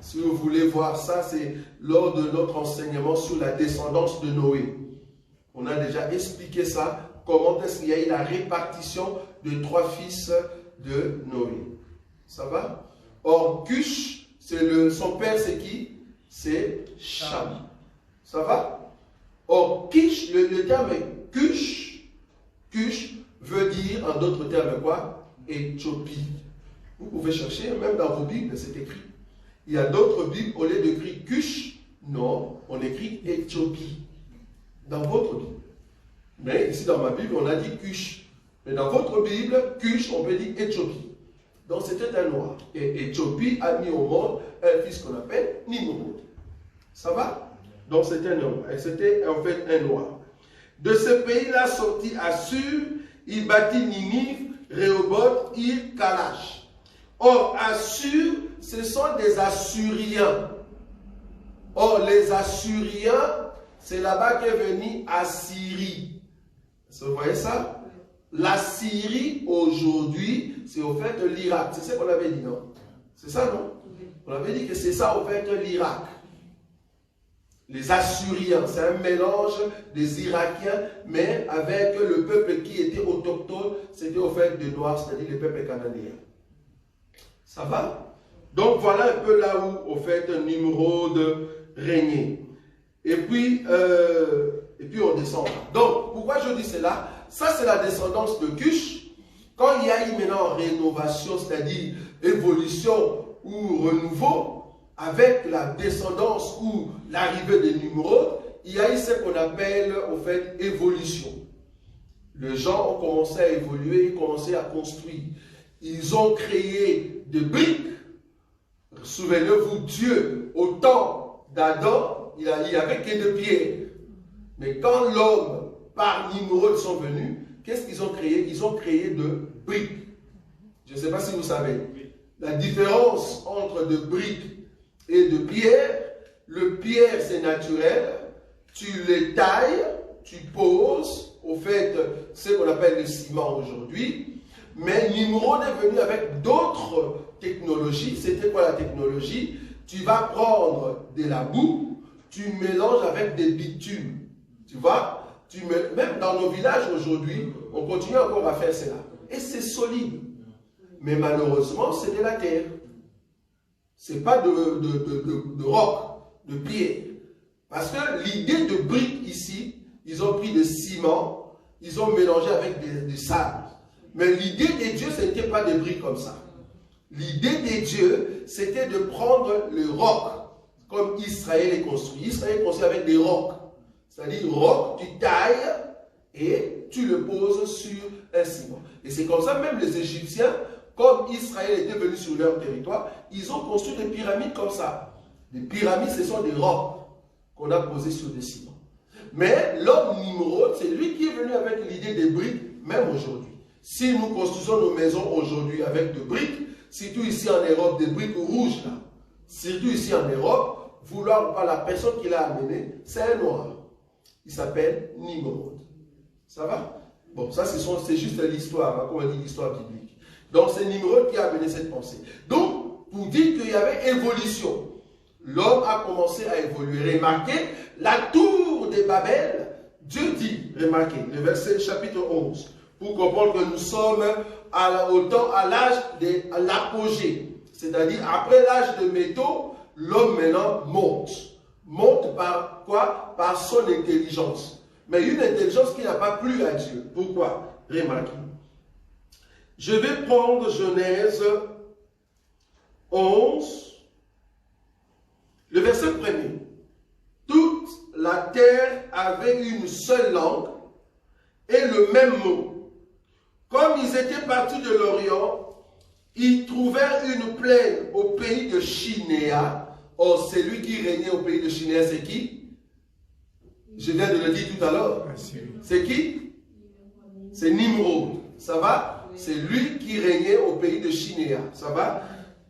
Si vous voulez voir ça, c'est lors de notre enseignement sur la descendance de Noé. On a déjà expliqué ça, comment est-ce qu'il y a eu la répartition de 3 fils de Noé. Ça va? Or, Cush, son père, c'est qui? C'est Cham. Ça va? Or, Donc, Kish, le terme Cush, Cush veut dire en d'autres termes quoi? Éthiopie. Vous pouvez chercher, même dans vos Bibles, c'est écrit. Il y a d'autres Bibles, au lieu d'écrire Cush, non, on écrit Éthiopie. Dans votre Bible. Mais ici dans ma Bible, on a dit Cush. Mais dans votre Bible, Cush, on peut dire Éthiopie. Donc c'était un noir. Et Éthiopie a mis au monde un fils qu'on appelle Nimrod. Ça va? Donc c'était un homme. Et c'était en fait un noir. De ce pays-là sortit Assur, il bâtit Ninive, Rehoboth, Ir, Kalash. Or, Assur, ce sont des Assyriens. Or, les Assyriens, c'est là-bas qu'est venue Assyrie. Vous voyez ça? La Syrie, aujourd'hui, c'est au fait l'Irak. C'est ce qu'on avait dit, non? C'est ça, non? On avait dit que c'est ça, au fait, l'Irak. Les Assyriens, c'est un mélange des Irakiens, mais avec le peuple qui était autochtone, c'était au fait des Noirs, c'est-à-dire les peuples cananéens. Ça va? Donc voilà un peu là où, au fait, Nimrod régnait. Et puis on descend. Donc, pourquoi je dis cela? Ça, c'est la descendance de Cush. Quand il y a eu maintenant rénovation, c'est-à-dire évolution ou renouveau, avec la descendance ou l'arrivée de Nimrod, il y a eu ce qu'on appelle, au fait, évolution. Les gens ont commencé à évoluer, ils ont commencé à construire. Ils ont créé des briques. Souvenez-vous, Dieu, au temps d'Adam, il n'y avait que de pierres. Mais quand l'homme, par Nimrod, sont venus, qu'est-ce qu'ils ont créé? Ils ont créé de briques. Je ne sais pas si vous savez. La différence entre de briques et de pierre, le pierre c'est naturel, tu les tailles, tu poses, au fait, ce qu'on appelle le ciment aujourd'hui, mais Nimrod est venu avec d'autres technologies. C'était quoi la technologie? Tu vas prendre de la boue, tu mélanges avec des bitumes, tu vois? Même dans nos villages aujourd'hui, on continue encore à faire cela, et c'est solide, mais malheureusement c'est de la terre. C'est pas de roc, de pierre. Parce que l'idée de briques ici, ils ont pris des ciments, ils ont mélangé avec des sables. Mais l'idée des dieux, ce n'était pas des briques comme ça. L'idée des dieux, c'était de prendre le roc, comme Israël est construit. Israël est construit avec des rocs. C'est-à-dire, roc, tu tailles et tu le poses sur un ciment. Et c'est comme ça, même les Égyptiens, comme Israël était venu sur leur territoire, ils ont construit des pyramides comme ça. Les pyramides, ce sont des rocs qu'on a posés sur des ciments. Mais l'homme Nimrod, c'est lui qui est venu avec l'idée des briques, même aujourd'hui. Si nous construisons nos maisons aujourd'hui avec des briques, surtout ici en Europe, des briques rouges là, surtout ici en Europe, vouloir ou pas, la personne qui l'a amené, c'est un noir. Il s'appelle Nimrod. Ça va? Bon, ça c'est juste l'histoire, hein, comme on dit l'histoire biblique. Donc c'est Nimrod qui a amené cette pensée. Donc, pour dire qu'il y avait évolution, l'homme a commencé à évoluer. Remarquez, la tour de Babel, Dieu dit, remarquez, le verset chapitre 11, pour comprendre que nous sommes à l'âge de l'apogée. C'est-à-dire, après l'âge de métaux, l'homme maintenant monte. Monte par quoi? Par son intelligence. Mais une intelligence qui n'a pas plu à Dieu. Pourquoi? Remarquez. Je vais prendre Genèse 11, le verset 1er. Toute la terre avait une seule langue et le même mot. Comme ils étaient partis de l'Orient, ils trouvèrent une plaine au pays de Chinéa. Or, celui qui régnait au pays de Chinéa, c'est qui? Je viens de le dire tout à l'heure. C'est qui? C'est Nimrod. Ça va? C'est lui qui régnait au pays de Chinéa. Ça va?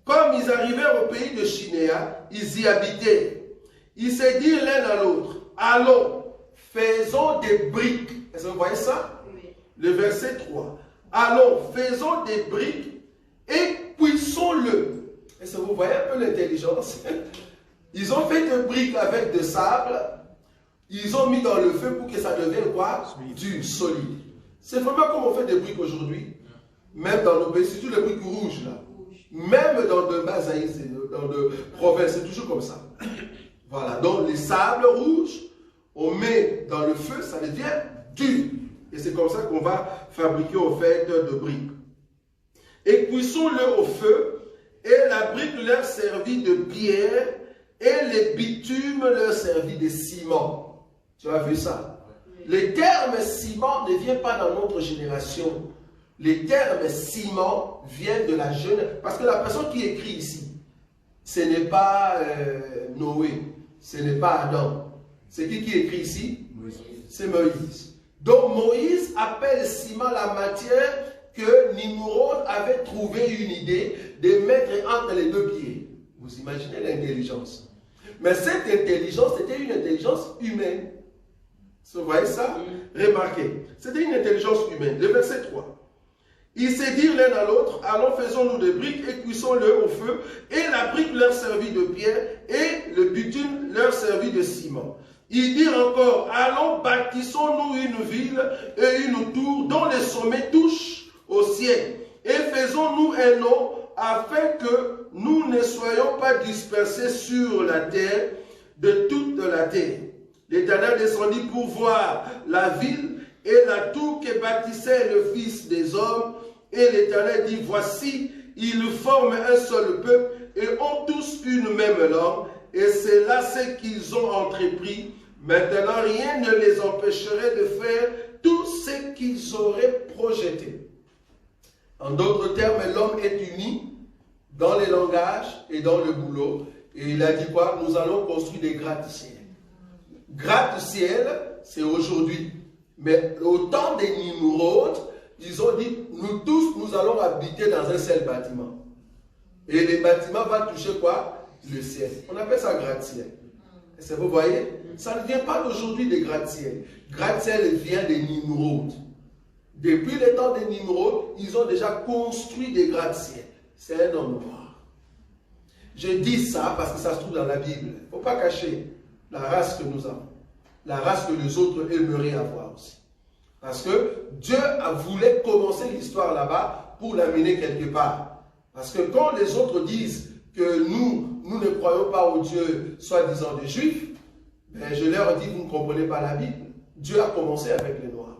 Comme ils arrivèrent au pays de Chinéa, ils y habitaient. Ils se dirent l'un à l'autre, allons, faisons des briques. Est-ce que vous voyez ça? Oui. Le verset 3. Allons, faisons des briques et cuisons-le. Est-ce que vous voyez un peu l'intelligence? Ils ont fait des briques avec de sable. Ils ont mis dans le feu pour que ça devienne quoi? Du solide. C'est vraiment comme on fait des briques aujourd'hui. Même dans nos pays, surtout les briques rouges là. Même dans de Basaïs, dans de provinces, c'est toujours comme ça. Voilà, donc les sables rouges on met dans le feu, ça devient dur. Et c'est comme ça qu'on va fabriquer au fait de briques. Et cuisons-le au feu, et la brique leur servit de pierre, et les bitumes leur servit de ciment. Tu as vu ça? Le terme ciment ne vient pas dans notre génération. Les termes ciment viennent de la jeune... Parce que la personne qui écrit ici, ce n'est pas Noé, ce n'est pas Adam. C'est qui écrit ici? C'est Moïse. Donc Moïse appelle ciment la matière que Nimrod avait trouvé une idée de mettre entre les deux pieds. Vous imaginez l'intelligence. Mais cette intelligence, c'était une intelligence humaine. Vous voyez ça? Remarquez, c'était une intelligence humaine. Le verset 3. Ils se dirent l'un à l'autre, allons faisons-nous des briques et cuisons-le au feu. Et la brique leur servit de pierre et le bitume leur servit de ciment. Ils dirent encore, allons bâtissons-nous une ville et une tour dont les sommets touchent au ciel. Et faisons-nous un nom afin que nous ne soyons pas dispersés sur la terre de toute la terre. L'Éternel descendit pour voir la ville et la tour que bâtissait le Fils des hommes. Et l'Éternel dit, voici, ils forment un seul peuple et ont tous une même langue. Et c'est là ce qu'ils ont entrepris. Maintenant, rien ne les empêcherait de faire tout ce qu'ils auraient projeté. En d'autres termes, l'homme est uni dans les langages et dans le boulot. Et il a dit quoi? Nous allons construire des gratte-ciel. Gratte-ciel, c'est aujourd'hui. Mais au temps des Nimrod, ils ont dit, nous tous, nous allons habiter dans un seul bâtiment. Et le bâtiment va toucher quoi? Le ciel. On appelle ça gratte-ciel. Vous voyez? Ça ne vient pas d'aujourd'hui des gratte-ciel. Gratte-ciel vient des Nimrod. Depuis le temps des Nimrod, ils ont déjà construit des gratte-ciel. C'est un homme noir. Je dis ça parce que ça se trouve dans la Bible. Il ne faut pas cacher la race que nous avons. La race que les autres aimeraient avoir aussi. Parce que Dieu a voulu commencer l'histoire là-bas pour l'amener quelque part. Parce que quand les autres disent que nous ne croyons pas au Dieu, soi-disant des Juifs, ben je leur dis, vous ne comprenez pas la Bible. Dieu a commencé avec les Noirs.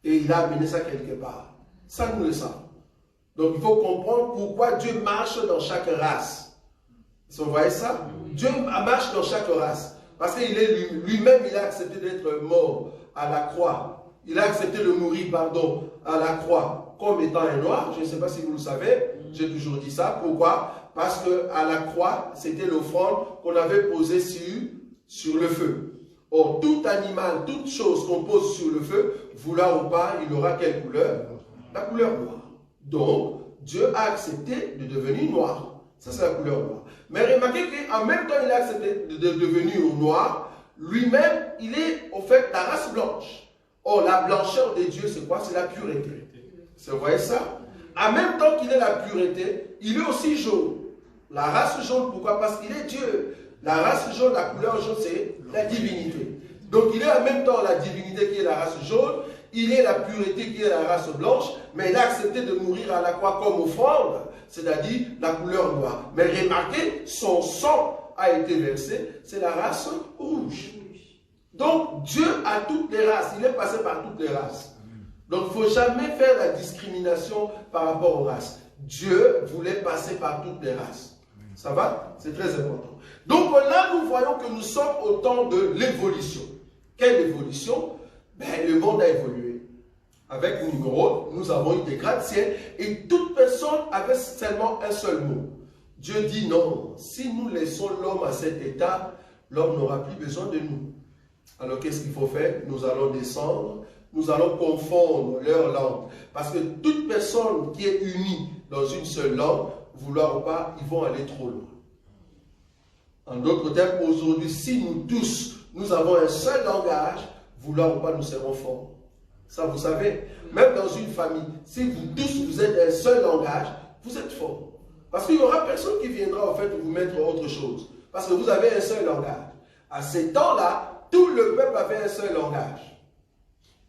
Et il a amené ça quelque part. Ça, nous le savons. Donc, il faut comprendre pourquoi Dieu marche dans chaque race. Vous voyez ça? Dieu marche dans chaque race. Parce qu'il est lui-même, il a accepté d'être mort à la croix. Il a accepté de mourir, pardon, à la croix, comme étant un noir. Je ne sais pas si vous le savez, j'ai toujours dit ça. Pourquoi? Parce qu'à la croix, c'était l'offrande qu'on avait posée sur le feu. Or, tout animal, toute chose qu'on pose sur le feu, vouloir ou pas, il aura quelle couleur? La couleur noire. Donc, Dieu a accepté de devenir noir. Ça, c'est la couleur noire. Mais remarquez qu'en même temps, il a accepté de devenir noir. Lui-même, il est, au fait, la race blanche. Or, la blancheur de Dieu, c'est quoi? C'est la pureté. Vous voyez ça? En même temps qu'il est la pureté, il est aussi jaune. La race jaune, pourquoi? Parce qu'il est Dieu. La race jaune, la couleur jaune, c'est la divinité. Donc, il est en même temps la divinité qui est la race jaune, il est la pureté qui est la race blanche, mais il a accepté de mourir à la croix comme offrande, c'est-à-dire la couleur noire. Mais remarquez, son sang a été versé, c'est la race rouge. Donc, Dieu a toutes les races, il est passé par toutes les races. Donc, il ne faut jamais faire la discrimination par rapport aux races. Dieu voulait passer par toutes les races. Ça va? C'est très important. Donc là, nous voyons que nous sommes au temps de l'évolution. Quelle évolution? Ben, le monde a évolué. Avec Nimrod, nous avons eu des gratte-ciel et toute personne avait seulement un seul mot. Dieu dit non, si nous laissons l'homme à cet état, l'homme n'aura plus besoin de nous. Alors qu'est-ce qu'il faut faire? Nous allons descendre, nous allons confondre leur langue. Parce que toute personne qui est unie dans une seule langue, vouloir ou pas, ils vont aller trop loin. En d'autres termes, aujourd'hui, si nous tous, nous avons un seul langage, vouloir ou pas, nous serons forts. Ça, vous savez, même dans une famille, si vous tous, vous êtes un seul langage, vous êtes forts. Parce qu'il n'y aura personne qui viendra, en fait, vous mettre autre chose. Parce que vous avez un seul langage. À ces temps-là, tout le peuple avait un seul langage.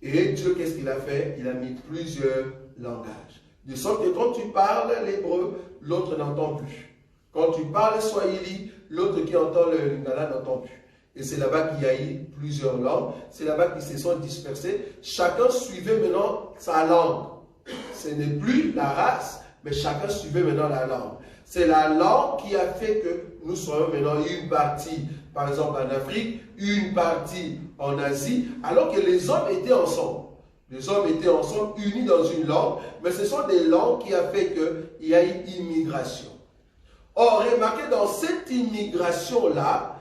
Et Dieu, qu'est-ce qu'il a fait? Il a mis plusieurs langages. De sorte que quand tu parles l'hébreu, l'autre n'entend plus. Quand tu parles swahili, l'autre qui entend le lingala n'entend plus. Et c'est là-bas qu'il y a eu plusieurs langues. C'est là-bas qu'ils se sont dispersés. Chacun suivait maintenant sa langue. Ce n'est plus la race, mais chacun suivait maintenant la langue. C'est la langue qui a fait que nous soyons maintenant une partie, par exemple en Afrique, une partie en Asie, alors que les hommes étaient ensemble. Les hommes étaient ensemble, unis dans une langue, mais ce sont des langues qui ont fait qu'il y a eu immigration. Or, remarquez, dans cette immigration-là,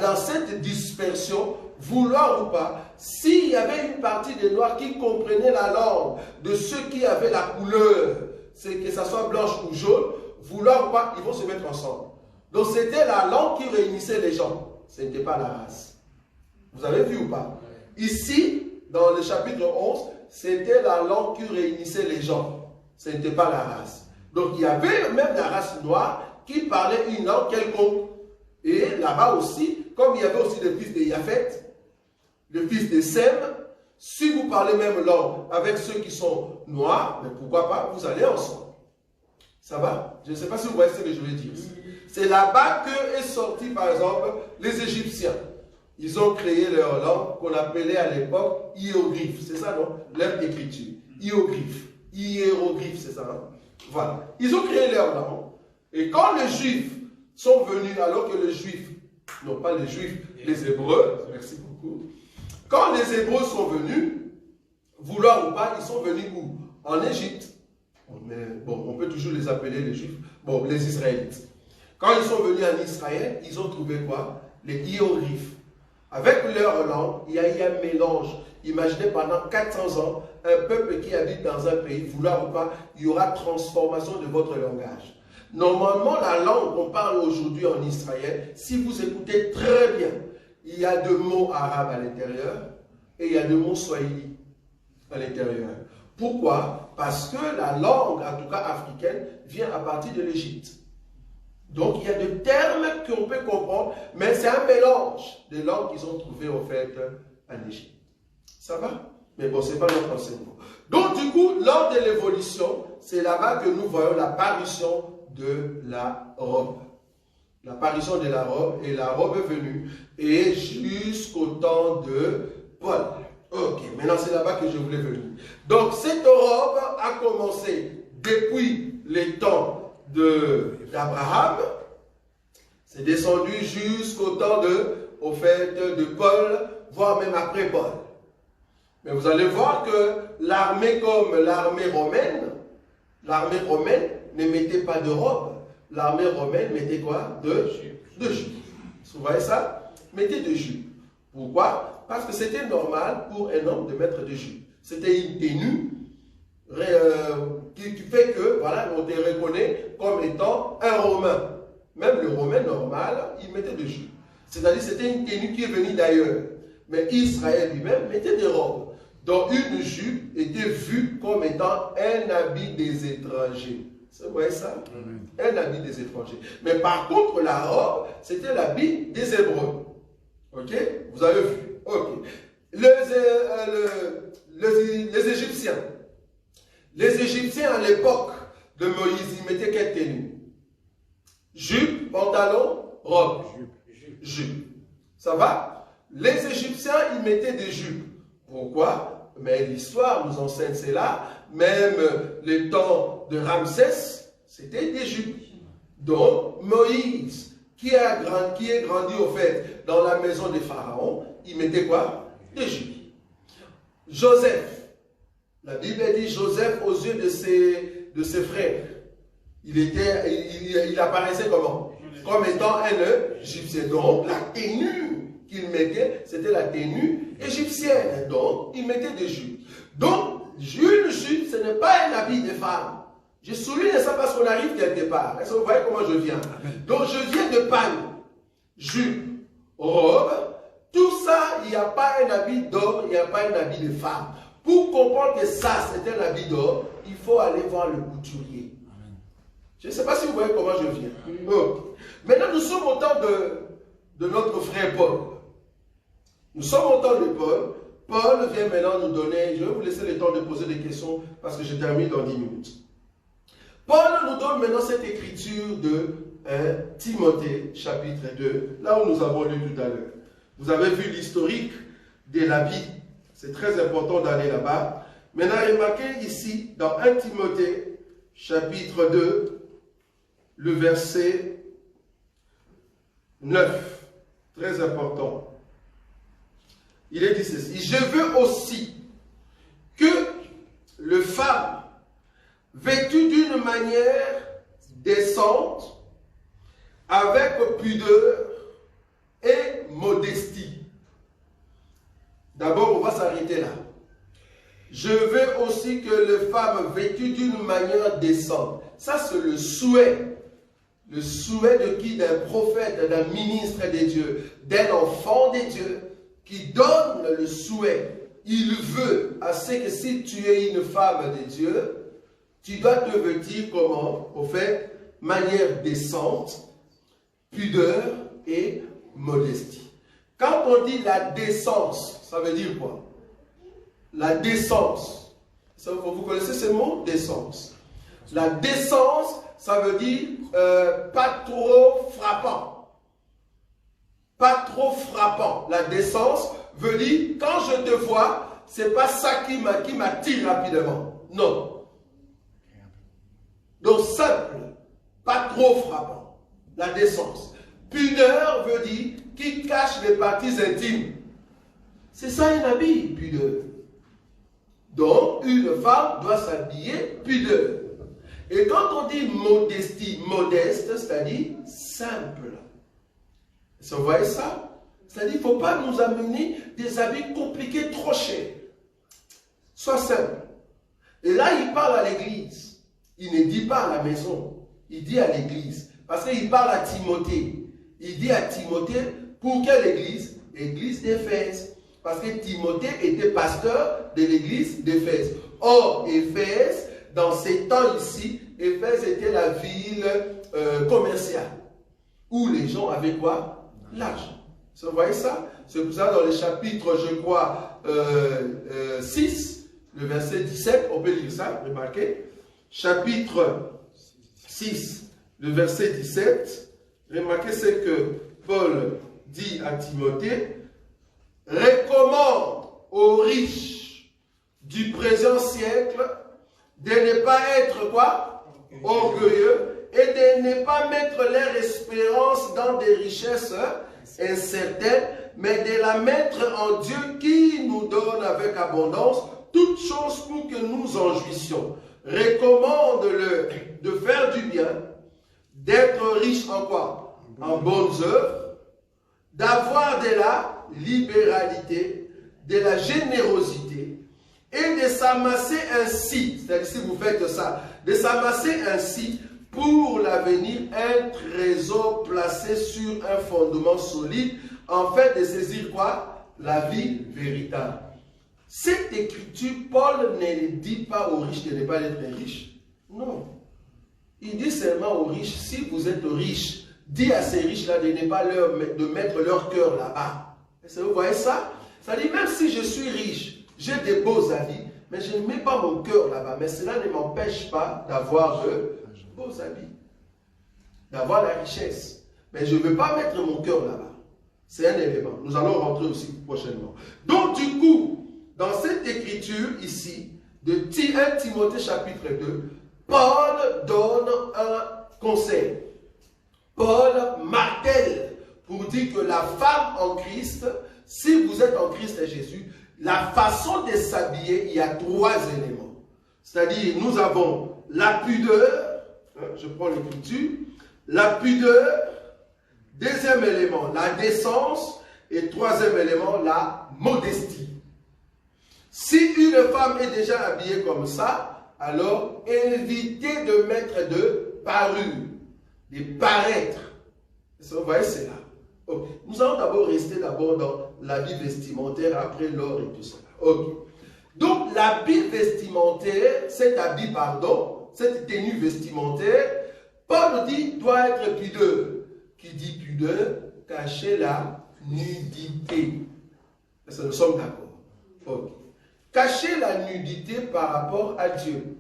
dans cette dispersion, vouloir ou pas, s'il y avait une partie des Noirs qui comprenaient la langue de ceux qui avaient la couleur, c'est que ça soit blanche ou jaune, vouloir ou pas, ils vont se mettre ensemble. Donc c'était la langue qui réunissait les gens, ce n'était pas la race. Vous avez vu ou pas? Ici, dans le chapitre 11, c'était la langue qui réunissait les gens, ce n'était pas la race. Donc il y avait même la race noire qui parlait une langue quelconque. Et là-bas aussi, comme il y avait aussi le fils de Japheth, le fils de Sem, si vous parlez même langue avec ceux qui sont noirs, mais pourquoi pas, vous allez ensemble. Ça va? Je ne sais pas si vous voyez ce que je veux dire. C'est là-bas que est sorti, par exemple, les Égyptiens. Ils ont créé leur langue qu'on appelait à l'époque hiéroglyphe. C'est ça, non? Leur écriture. Hiéroglyphe. Hiéroglyphe, c'est ça, hein? Voilà. Ils ont créé leur langue. Et quand les Juifs sont venus, alors que les Juifs, non pas les Juifs, les Hébreux, merci beaucoup. Quand les Hébreux sont venus, vouloir ou pas, ils sont venus où? En Égypte. Mais bon, on peut toujours les appeler les Juifs, bon, les Israélites. Quand ils sont venus en Israël, ils ont trouvé quoi? Les hiéroglyphes. Avec leur langue, il y a eu un mélange. Imaginez pendant 400 ans, un peuple qui habite dans un pays, vouloir ou pas, il y aura transformation de votre langage. Normalement, la langue qu'on parle aujourd'hui en Israël, si vous écoutez très bien, il y a deux mots arabes à l'intérieur et il y a deux mots swahili à l'intérieur. Pourquoi? Parce que la langue, en tout cas africaine, vient à partir de l'Égypte. Donc, il y a des termes qu'on peut comprendre, mais c'est un mélange des langues qu'ils ont trouvées, au fait, en Égypte. Ça va? Mais bon, ce n'est pas notre enseignement. Donc, du coup, lors de l'évolution, c'est là-bas que nous voyons l'apparition de la robe. L'apparition de la robe, et la robe est venue, et jusqu'au temps de Paul. Ok, maintenant c'est là-bas que je voulais venir. Donc cette robe a commencé depuis les temps d'Abraham, c'est descendu jusqu'au temps au fait, de Paul, voire même après Paul. Mais vous allez voir que l'armée comme l'armée romaine ne mettait pas de robe. L'armée romaine mettait quoi? De jupe. Vous voyez ça? Mettait de jupe. Pourquoi? Parce que c'était normal pour un homme de mettre des jupes. C'était une tenue qui fait que, voilà, on te reconnaît comme étant un Romain. Même le Romain normal, il mettait des jupes. C'est-à-dire c'était une tenue qui est venue d'ailleurs. Mais Israël lui-même mettait des robes. Donc une jupe était vue comme étant un habit des étrangers. Vous voyez ça? Un habit des étrangers. Mais par contre, la robe, c'était l'habit des Hébreux. Ok? Vous avez vu? Ok. Les Égyptiens. Les Égyptiens à l'époque de Moïse, ils mettaient quelle tenue? Jupe, pantalon, robe. Jupe. Ça va? Les Égyptiens, ils mettaient des jupes. Pourquoi? Mais l'histoire nous enseigne cela. Même les temps de Ramsès, c'était des jupes. Donc, Moïse, qui est grandi au fait dans la maison des pharaons, il mettait quoi? Des jupes. Joseph, la Bible dit Joseph aux yeux de ses frères, il apparaissait comment? Comme étant un Égyptien. Donc la tenue qu'il mettait, c'était la tenue égyptienne. Donc il mettait des jupes. Donc une jupe, ce n'est pas un habit de femme. Je souligne ça parce qu'on arrive quelque part. Est-ce que vous voyez comment je viens? Donc je viens de panne. Jupe, robe, tout ça, il n'y a pas un habit d'homme, il n'y a pas un habit de femme. Pour comprendre que ça, c'est un habit d'homme, il faut aller voir le couturier. Je ne sais pas si vous voyez comment je viens. Okay. Maintenant, nous sommes au temps de notre frère Paul. Nous sommes au temps de Paul. Paul vient maintenant nous donner, je vais vous laisser le temps de poser des questions parce que je termine dans 10 minutes. Paul nous donne maintenant cette écriture de Timothée, chapitre 2, là où nous avons lu tout à l'heure. Vous avez vu l'historique de l'habit. C'est très important d'aller là-bas. Maintenant, remarquez ici, dans 1 Timothée, chapitre 2, le verset 9. Très important. Il est dit ceci. Je veux aussi que les femmes, vêtues d'une manière décente, avec pudeur et modestie. D'abord, on va s'arrêter là. Je veux aussi que les femmes vêtues d'une manière décente. Ça, c'est le souhait. Le souhait de qui? D'un prophète, d'un ministre de Dieu, d'un enfant de Dieu, qui donne le souhait. Il veut à ce que si tu es une femme de Dieu, tu dois te vêtir comment? Au fait, manière décente, pudeur et modestie. Quand on dit la décence, ça veut dire quoi? La décence. Vous connaissez ce mot? Décence. La décence, ça veut dire pas trop frappant. Pas trop frappant. La décence veut dire, quand je te vois, c'est pas ça qui m'attire rapidement. Non. Donc simple, pas trop frappant. La décence. Pudeur veut dire qui cache les parties intimes. C'est ça un habit, pudeur. Donc, une femme doit s'habiller pudeur. Et quand on dit modestie, modeste, c'est-à-dire simple. Vous voyez ça? C'est-à-dire qu'il ne faut pas nous amener des habits compliqués trop chers. Sois simple. Et là, il parle à l'église. Il ne dit pas à la maison. Il dit à l'église. Parce qu'il parle à Timothée. Il dit à Timothée, pour quelle église? L'église d'Éphèse. Parce que Timothée était pasteur de l'église d'Éphèse. Or, Éphèse, dans ces temps ici, Éphèse était la ville commerciale. Où les gens avaient quoi? L'argent. Vous voyez ça? C'est pour ça, dans le chapitre, je crois, 6, le verset 17, on peut lire ça, remarquez. Chapitre 6, le verset 17, remarquez ce que Paul dit à Timothée. Recommande aux riches du présent siècle de ne pas être quoi? Orgueilleux et de ne pas mettre leur espérance dans des richesses incertaines, mais de la mettre en Dieu qui nous donne avec abondance toutes choses pour que nous en jouissions. Recommande-le de faire du bien, d'être riche en quoi? En bonnes œuvres, d'avoir de la libéralité, de la générosité et de s'amasser ainsi, c'est-à-dire si vous faites ça, de s'amasser ainsi pour l'avenir un trésor placé sur un fondement solide, en fait de saisir quoi? La vie véritable. Cette écriture, Paul ne dit pas aux riches de ne pas être riches. Non. Il dit seulement aux riches, si vous êtes riches, dis à ces riches-là de ne pas de mettre leur cœur là-bas. Vous voyez ça? Ça dit, même si je suis riche, j'ai des beaux habits, mais je ne mets pas mon cœur là-bas. Mais cela ne m'empêche pas d'avoir de beaux habits, d'avoir la richesse. Mais je ne veux pas mettre mon cœur là-bas. C'est un élément. Nous allons rentrer aussi prochainement. Donc, du coup, dans cette écriture ici, de 1 Timothée chapitre 2, Paul donne un conseil. Paul martèle pour dire que la femme en Christ, si vous êtes en Christ et Jésus, la façon de s'habiller, il y a 3 éléments. C'est-à-dire, nous avons la pudeur, je prends l'écriture, la pudeur, deuxième élément, la décence, et troisième élément, la modestie. Si une femme est déjà habillée comme ça, alors évitez de mettre de parure, de paraître. Vous voyez, c'est là. Okay. Nous allons d'abord rester dans l'habit vestimentaire, après l'or et tout ça. Okay. Donc, l'habit vestimentaire, cette tenue vestimentaire, Paul dit, doit être pudeur. Qui dit pudeur, cacher la nudité. Est-ce que nous sommes d'accord? Okay. Cacher la nudité par rapport à Dieu.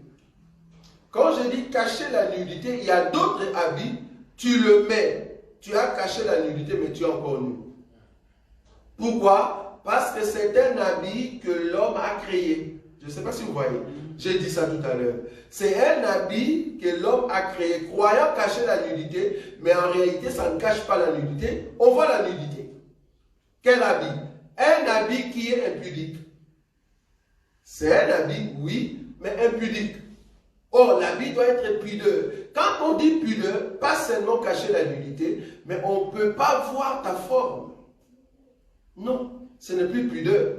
Quand je dis cacher la nudité, il y a d'autres habits, tu le mets. Tu as caché la nudité, mais tu es encore nu. Pourquoi? Parce que c'est un habit que l'homme a créé. Je ne sais pas si vous voyez. J'ai dit ça tout à l'heure. C'est un habit que l'homme a créé, croyant cacher la nudité, mais en réalité, ça ne cache pas la nudité. On voit la nudité. Quel habit? Un habit qui est impudique. C'est un habit, oui, mais impudique. Or, l'habit doit être pudeur. Quand on dit pudeur, pas seulement cacher la nudité, mais on ne peut pas voir ta forme. Non, ce n'est plus pudeur.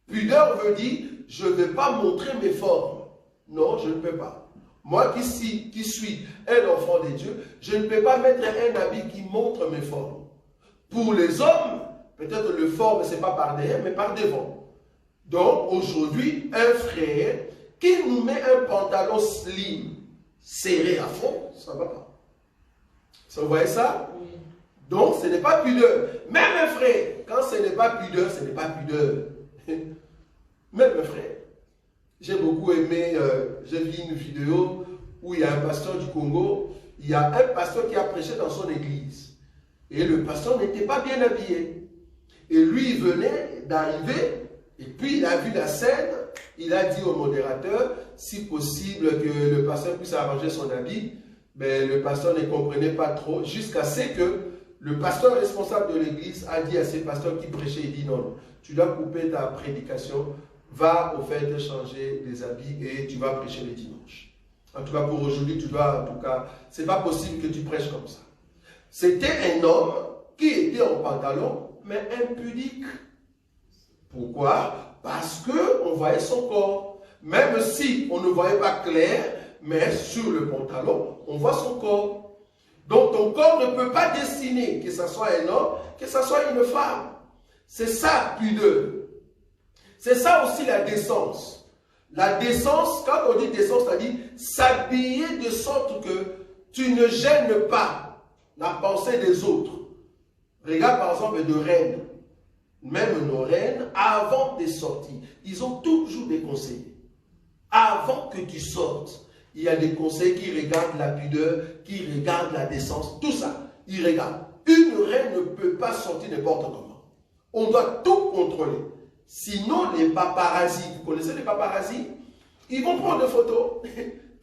Pudeur veut dire, je ne vais pas montrer mes formes. Non, je ne peux pas. Moi qui suis un enfant de Dieu, je ne peux pas mettre un habit qui montre mes formes. Pour les hommes, peut-être le forme, ce n'est pas par derrière, mais par devant. Donc, aujourd'hui, un frère qui nous met un pantalon slim, serré à fond, ça ne va pas. Vous voyez ça? Donc, ce n'est pas pudeur. Même un frère, quand ce n'est pas pudeur, ce n'est pas pudeur. Même un frère. J'ai beaucoup aimé, j'ai vu une vidéo où il y a un pasteur du Congo, il y a un pasteur qui a prêché dans son église. Et le pasteur n'était pas bien habillé. Et lui, il venait d'arriver, et puis il a vu la scène, il a dit au modérateur, si possible que le pasteur puisse arranger son habit, mais le pasteur ne comprenait pas trop, jusqu'à ce que le pasteur responsable de l'église a dit à ces pasteurs qui prêchaient, il dit non, tu dois couper ta prédication, va au fait changer les habits et tu vas prêcher le dimanche. En tout cas pour aujourd'hui, tu dois, en tout cas, c'est pas possible que tu prêches comme ça. C'était un homme qui était en pantalon, mais impudique. Pourquoi? Parce qu'on voyait son corps. Même si on ne voyait pas clair, mais sur le pantalon, on voit son corps. Donc ton corps ne peut pas dessiner que ce soit un homme, que ce soit une femme. C'est ça, pudeur. C'est ça aussi la décence. La décence, quand on dit décence, c'est-à-dire s'habiller de sorte que tu ne gênes pas la pensée des autres. Regarde par exemple de reines. Même nos reines, avant de sortir, ils ont toujours des conseils. Avant que tu sortes, il y a des conseils qui regardent la pudeur, qui regardent la décence, tout ça. Ils regardent. Une reine ne peut pas sortir n'importe comment. On doit tout contrôler. Sinon, les paparazzis, vous connaissez les paparazzis? Ils vont prendre des photos.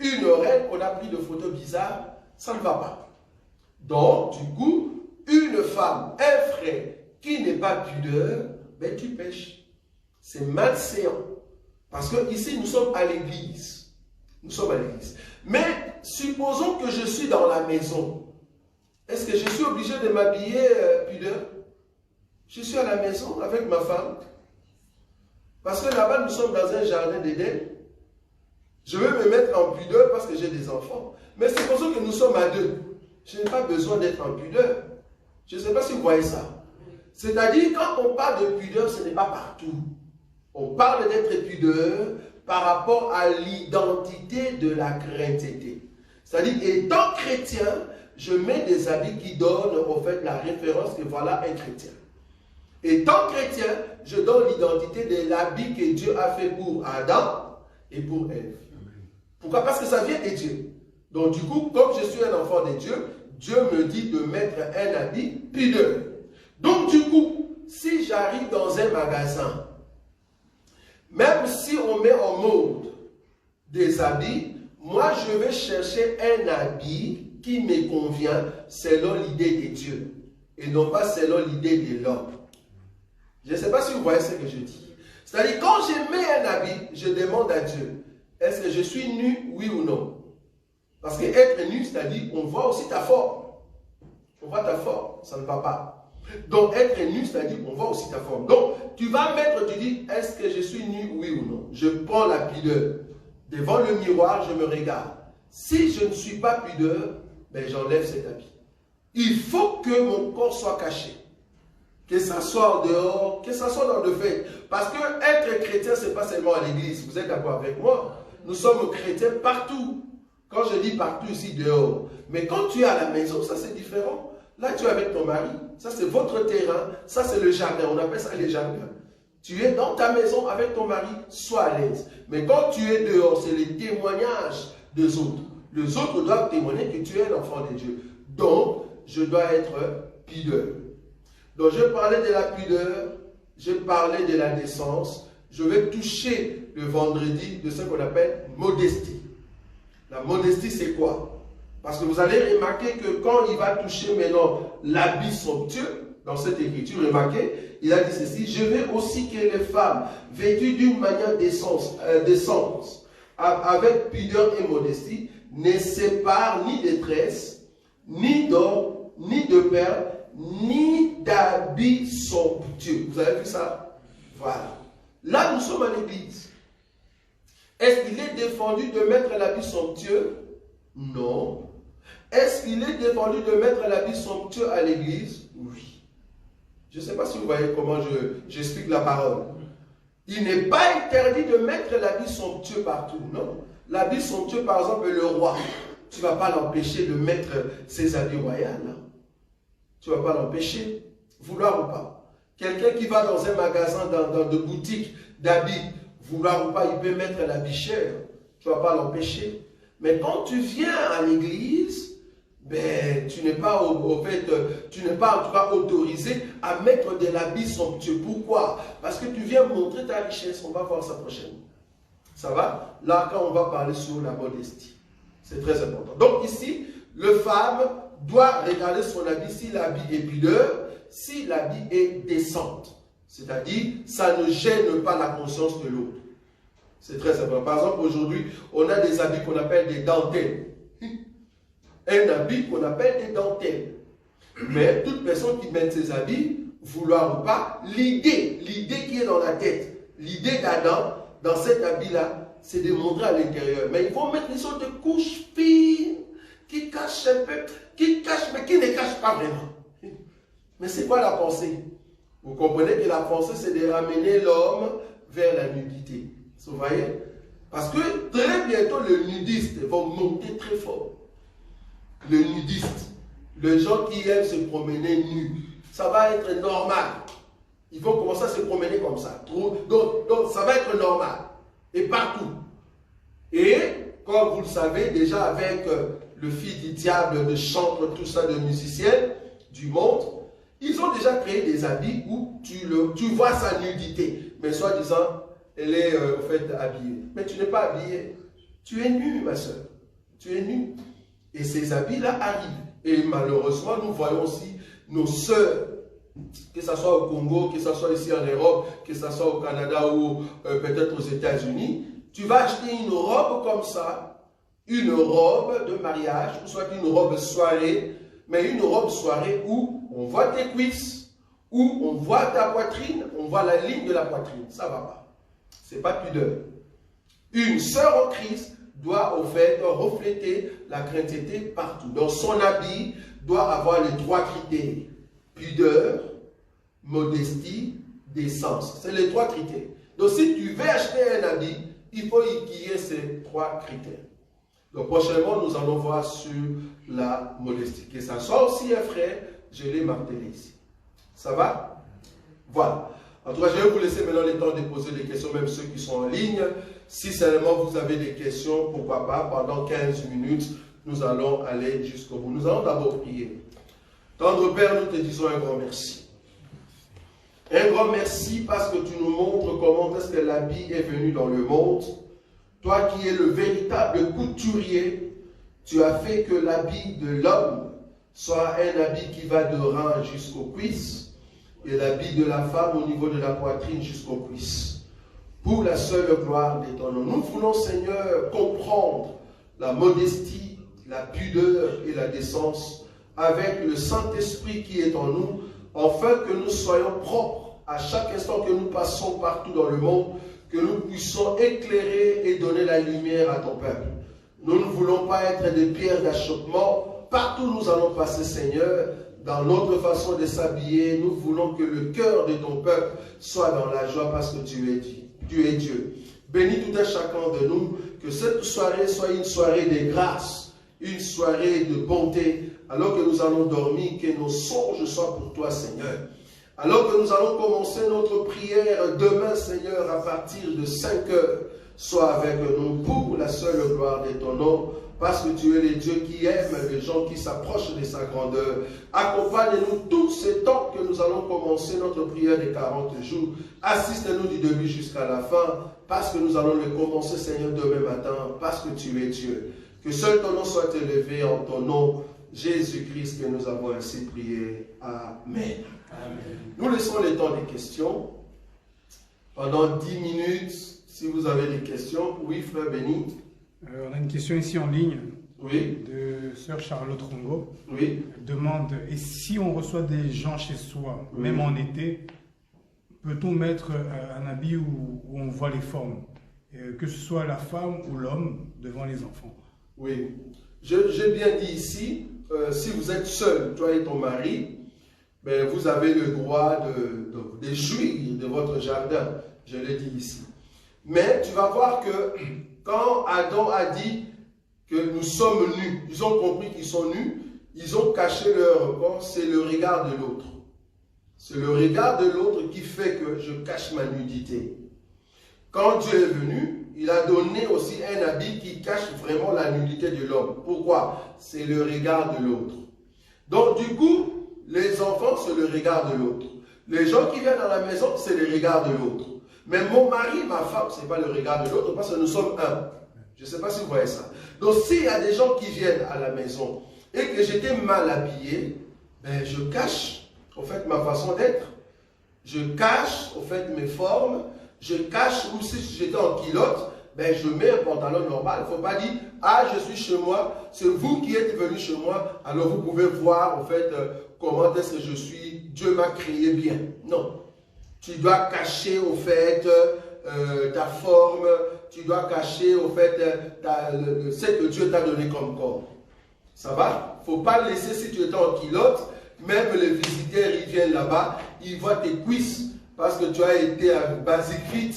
Une reine, on a pris des photos bizarres, ça ne va pas. Donc, du coup, une femme, un frère qui n'est pas pudeur, ben tu pêches. C'est malséant. Parce que ici, nous sommes à l'église. Nous sommes à l'église. Mais supposons que je suis dans la maison. Est-ce que je suis obligé de m'habiller pudeur? Je suis à la maison avec ma femme. Parce que là-bas, nous sommes dans un jardin d'Éden. Je vais me mettre en pudeur parce que j'ai des enfants. Mais supposons que nous sommes à deux. Je n'ai pas besoin d'être en pudeur. Je ne sais pas si vous voyez ça. C'est-à-dire, quand on parle de pudeur, ce n'est pas partout. On parle d'être pudeur par rapport à l'identité de la chrétienté. C'est-à-dire, étant chrétien, je mets des habits qui donnent au fait la référence que voilà un chrétien. Étant chrétien, je donne l'identité de l'habit que Dieu a fait pour Adam et pour Ève. Pourquoi? Parce que ça vient de Dieu. Donc du coup, comme je suis un enfant de Dieu, Dieu me dit de mettre un habit pudeur. Donc du coup, si j'arrive dans un magasin, même si on met en mode des habits, moi je vais chercher un habit qui me convient selon l'idée de Dieu et non pas selon l'idée de l'homme. Je ne sais pas si vous voyez ce que je dis. C'est-à-dire, quand je mets un habit, je demande à Dieu, est-ce que je suis nu, oui ou non? Parce que être nu, c'est-à-dire, on voit aussi ta forme. On voit ta forme, ça ne va pas. Donc, être nu, c'est-à-dire, on voit aussi ta forme. Donc, tu vas mettre, tu dis, est-ce que je suis nu, oui ou non? Je prends la pudeur. Devant le miroir, je me regarde. Si je ne suis pas pudeur, ben, j'enlève cet habit. Il faut que mon corps soit caché. Que ça soit en dehors, que ça soit dans le fait. Parce que être chrétien, ce n'est pas seulement à l'église. Vous êtes d'accord avec moi? Nous sommes chrétiens partout. Quand je dis partout ici, dehors. Mais quand tu es à la maison, ça c'est différent. Là, tu es avec ton mari. Ça c'est votre terrain. Ça c'est le jardin. On appelle ça les jardins. Tu es dans ta maison avec ton mari, sois à l'aise. Mais quand tu es dehors, c'est les témoignages des autres. Les autres doivent témoigner que tu es l'enfant de Dieu. Donc, je dois être pudeur. Donc je parlais de la pudeur, je parlais de la décence. Je vais toucher le vendredi de ce qu'on appelle modestie. La modestie, c'est quoi? Parce que vous allez remarquer que quand il va toucher maintenant l'habit somptueux, dans cette écriture, remarquez, il a dit ceci: je veux aussi que les femmes, vêtues d'une manière décente, avec pudeur et modestie, ne séparent ni de tresses, ni d'or, ni de perles, ni d'habits somptueux. Vous avez vu ça? Voilà. Là, nous sommes à l'église. Est-ce qu'il est défendu de mettre l'habit somptueux? Non. Est-ce qu'il est défendu de mettre l'habit somptueux à l'église? Oui. Je ne sais pas si vous voyez comment j'explique la parole. Il n'est pas interdit de mettre l'habit somptueux partout, non. L'habit somptueux, par exemple, le roi, tu ne vas pas l'empêcher de mettre ses habits royaux. Tu ne vas pas l'empêcher, vouloir ou pas. Quelqu'un qui va dans un magasin, dans de boutiques d'habits, vouloir ou pas, il peut mettre l'habit cher. Tu ne vas pas l'empêcher. Mais quand tu viens à l'église, ben, tu n'es pas tu n'es pas en tout cas autorisé à mettre de l'habit somptueux. Pourquoi? Parce que tu viens montrer ta richesse. On va voir ça prochainement. Ça va? Là, quand on va parler sur la modestie. C'est très important. Donc ici, le femme doit regarder son habit, si l'habit est pudeur, si l'habit est décente. C'est-à-dire, ça ne gêne pas la conscience de l'autre. C'est très important. Par exemple, aujourd'hui, on a des habits qu'on appelle des dentelles. Un habit qu'on appelle des dentelles. Mais toute personne qui met ses habits, vouloir ou pas, l'idée qui est dans la tête, l'idée d'Adam, dans cet habit-là, c'est de montrer à l'intérieur. Mais il faut mettre une sorte de couche fine, qui cache un peu, qui cache, mais qui ne cache pas vraiment. Mais c'est quoi la pensée? Vous comprenez que la pensée, c'est de ramener l'homme vers la nudité. Vous voyez? Parce que très bientôt, les nudistes vont monter très fort. Le nudiste, les gens qui aiment se promener nus, ça va être normal. Ils vont commencer à se promener comme ça. Donc ça va être normal. Et partout. Et, comme vous le savez, déjà avec le fils du diable, de chantres, tout ça, de musiciens du monde, ils ont déjà créé des habits où tu vois sa nudité. Mais soi-disant, elle est en fait habillée. Mais tu n'es pas habillée. Tu es nu, ma soeur. Tu es nu. Et ces habits-là arrivent. Et malheureusement, nous voyons aussi nos sœurs, que ce soit au Congo, que ce soit ici en Europe, que ce soit au Canada ou peut-être aux États-Unis. Tu vas acheter une robe comme ça, une robe de mariage, ou soit une robe soirée, mais une robe soirée où on voit tes cuisses, où on voit ta poitrine, on voit la ligne de la poitrine. Ça ne va pas. Ce n'est pas pudeur. Une sœur en Christ doit au fait refléter la chrétienté partout. Donc son habit doit avoir les trois critères. Pudeur, modestie, décence. C'est les trois critères. Donc si tu veux acheter un habit, il faut qu'il y ait ces trois critères. Donc prochainement, nous allons voir sur la modestie. Que ça soit aussi un frère, je l'ai martelé ici. Ça va? Voilà. En tout cas, je vais vous laisser maintenant le temps de poser des questions, même ceux qui sont en ligne. Si seulement vous avez des questions, pourquoi pas, pendant 15 minutes, nous allons aller jusqu'au bout. Nous allons d'abord prier. Tendre Père, nous te disons un grand merci. Un grand merci parce que tu nous montres comment est-ce que l'habit est venu dans le monde. Toi qui es le véritable couturier, tu as fait que l'habit de l'homme soit un habit qui va de rein jusqu'aux cuisses et l'habit de la femme au niveau de la poitrine jusqu'aux cuisses. Pour la seule gloire de ton nom. Nous voulons, Seigneur, comprendre la modestie, la pudeur et la décence avec le Saint-Esprit qui est en nous, afin que nous soyons propres à chaque instant que nous passons partout dans le monde, que nous puissions éclairer et donner la lumière à ton peuple. Nous ne voulons pas être des pierres d'achoppement. Partout où nous allons passer, Seigneur, dans notre façon de s'habiller, nous voulons que le cœur de ton peuple soit dans la joie parce que tu es Dieu. Tu es Dieu. Bénis tout un chacun de nous, que cette soirée soit une soirée de grâce, une soirée de bonté, alors que nous allons dormir, que nos songes soient pour toi, Seigneur. Alors que nous allons commencer notre prière demain, Seigneur, à partir de 5 heures, Sois avec nous pour la seule gloire de ton nom, parce que tu es le Dieu qui aime les gens qui s'approchent de sa grandeur. Accompagne-nous tout ce temps que nous allons commencer notre prière de 40 jours. Assiste-nous du début jusqu'à la fin, parce que nous allons le commencer, Seigneur, demain matin, parce que tu es Dieu. Que seul ton nom soit élevé en ton nom, Jésus-Christ, que nous avons ainsi prié. Amen. Amen. Nous laissons le temps des questions. Pendant 10 minutes, si vous avez des questions. Oui, frère Béni. On a une question ici en ligne. Oui. De sœur Charlotte Rongo. Oui. Elle demande, et si on reçoit des gens chez soi, Oui. même en été, peut-on mettre un habit où on voit les formes, que ce soit la femme ou l'homme devant les enfants? Oui. J'ai bien dit ici, si vous êtes seul, toi et ton mari, ben, vous avez le droit de jouir de votre jardin. Je l'ai dit ici. Mais tu vas voir que quand Adam a dit que nous sommes nus, ils ont compris qu'ils sont nus, ils ont caché leur corps, c'est le regard de l'autre. C'est le regard de l'autre qui fait que je cache ma nudité. Quand Dieu est venu, il a donné aussi un habit qui cache vraiment la nudité de l'homme. Pourquoi? C'est le regard de l'autre. Donc du coup, les enfants, c'est le regard de l'autre. Les gens qui viennent dans la maison, c'est le regard de l'autre. Mais mon mari, ma femme, ce n'est pas le regard de l'autre parce que nous sommes un. Je ne sais pas si vous voyez ça. Donc s'il y a des gens qui viennent à la maison et que j'étais mal habillé, ben, je cache au fait ma façon d'être. Je cache au fait mes formes. Je cache, ou si j'étais en culotte, ben je mets un pantalon normal. Il ne faut pas dire, ah, je suis chez moi, c'est vous qui êtes venu chez moi, alors vous pouvez voir, en fait, comment est-ce que je suis, Dieu m'a créé bien. Non. Tu dois cacher, au fait, ta forme, tu dois cacher, au fait, ce que Dieu t'a donné comme corps. Ça va? Il ne faut pas laisser, si tu étais en culotte, même les visiteurs, ils viennent là-bas, ils voient tes cuisses, parce que tu as été à Basic Fit,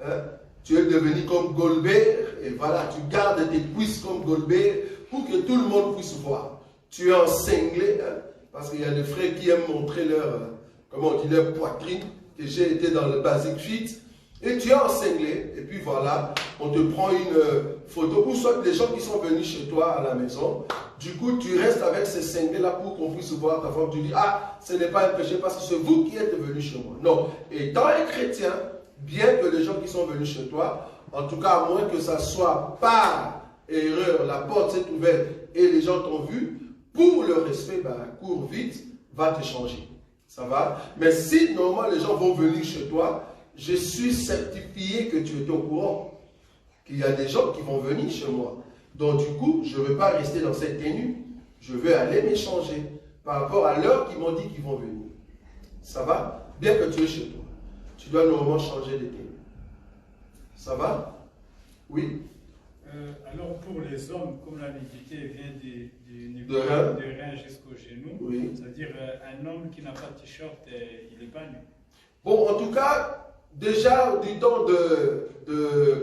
hein? Tu es devenu comme Goldberg, et voilà, tu gardes tes cuisses comme Goldberg pour que tout le monde puisse voir. Tu es en cinglé, hein? Parce qu'il y a des frères qui aiment montrer leur, comment on dit, leur poitrine, que j'ai été dans le Basic Fit, et tu es en cinglé, et puis voilà, on te prend une photo, ou soit des gens qui sont venus chez toi à la maison, du coup tu restes avec ces cinglés-là pour qu'on puisse voir ta forme, tu dis, ah, ce n'est pas un péché parce que c'est vous qui êtes venus chez moi. Non, étant un chrétien, bien que les gens qui sont venus chez toi, en tout cas à moins que ça soit par erreur, la porte s'est ouverte et les gens t'ont vu, pour le respect, ben, cours vite, va te changer. Ça va? Mais si normalement les gens vont venir chez toi, je suis certifié que tu es au courant qu'il y a des gens qui vont venir chez moi. Donc du coup, je ne veux pas rester dans cette tenue. Je veux aller m'échanger par rapport à l'heure qu'ils m'ont dit qu'ils vont venir. Ça va? Bien que tu es chez toi. Tu dois normalement changer de tenue. Ça va? Oui? Alors pour les hommes, comme la nudité vient du niveau de rein jusqu'au genou, oui. C'est-à-dire un homme qui n'a pas de t-shirt, il n'est pas nu. Bon, en tout cas, déjà du temps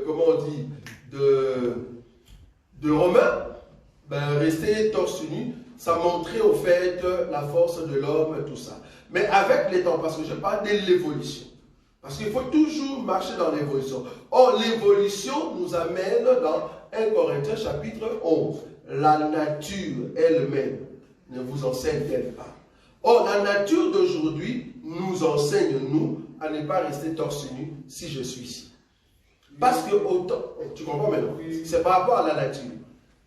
comment on dit, de Romains, ben, rester torse nu, ça montrait au fait la force de l'homme, tout ça. Mais avec les temps, parce que je parle de l'évolution. Parce qu'il faut toujours marcher dans l'évolution. Or, l'évolution nous amène dans 1 Corinthiens chapitre 11. La nature elle-même ne vous enseigne-t-elle pas? Or, la nature d'aujourd'hui nous enseigne, nous, à ne pas rester torse nu si je suis ici. Parce que autant, tu comprends maintenant? C'est par rapport à la nature.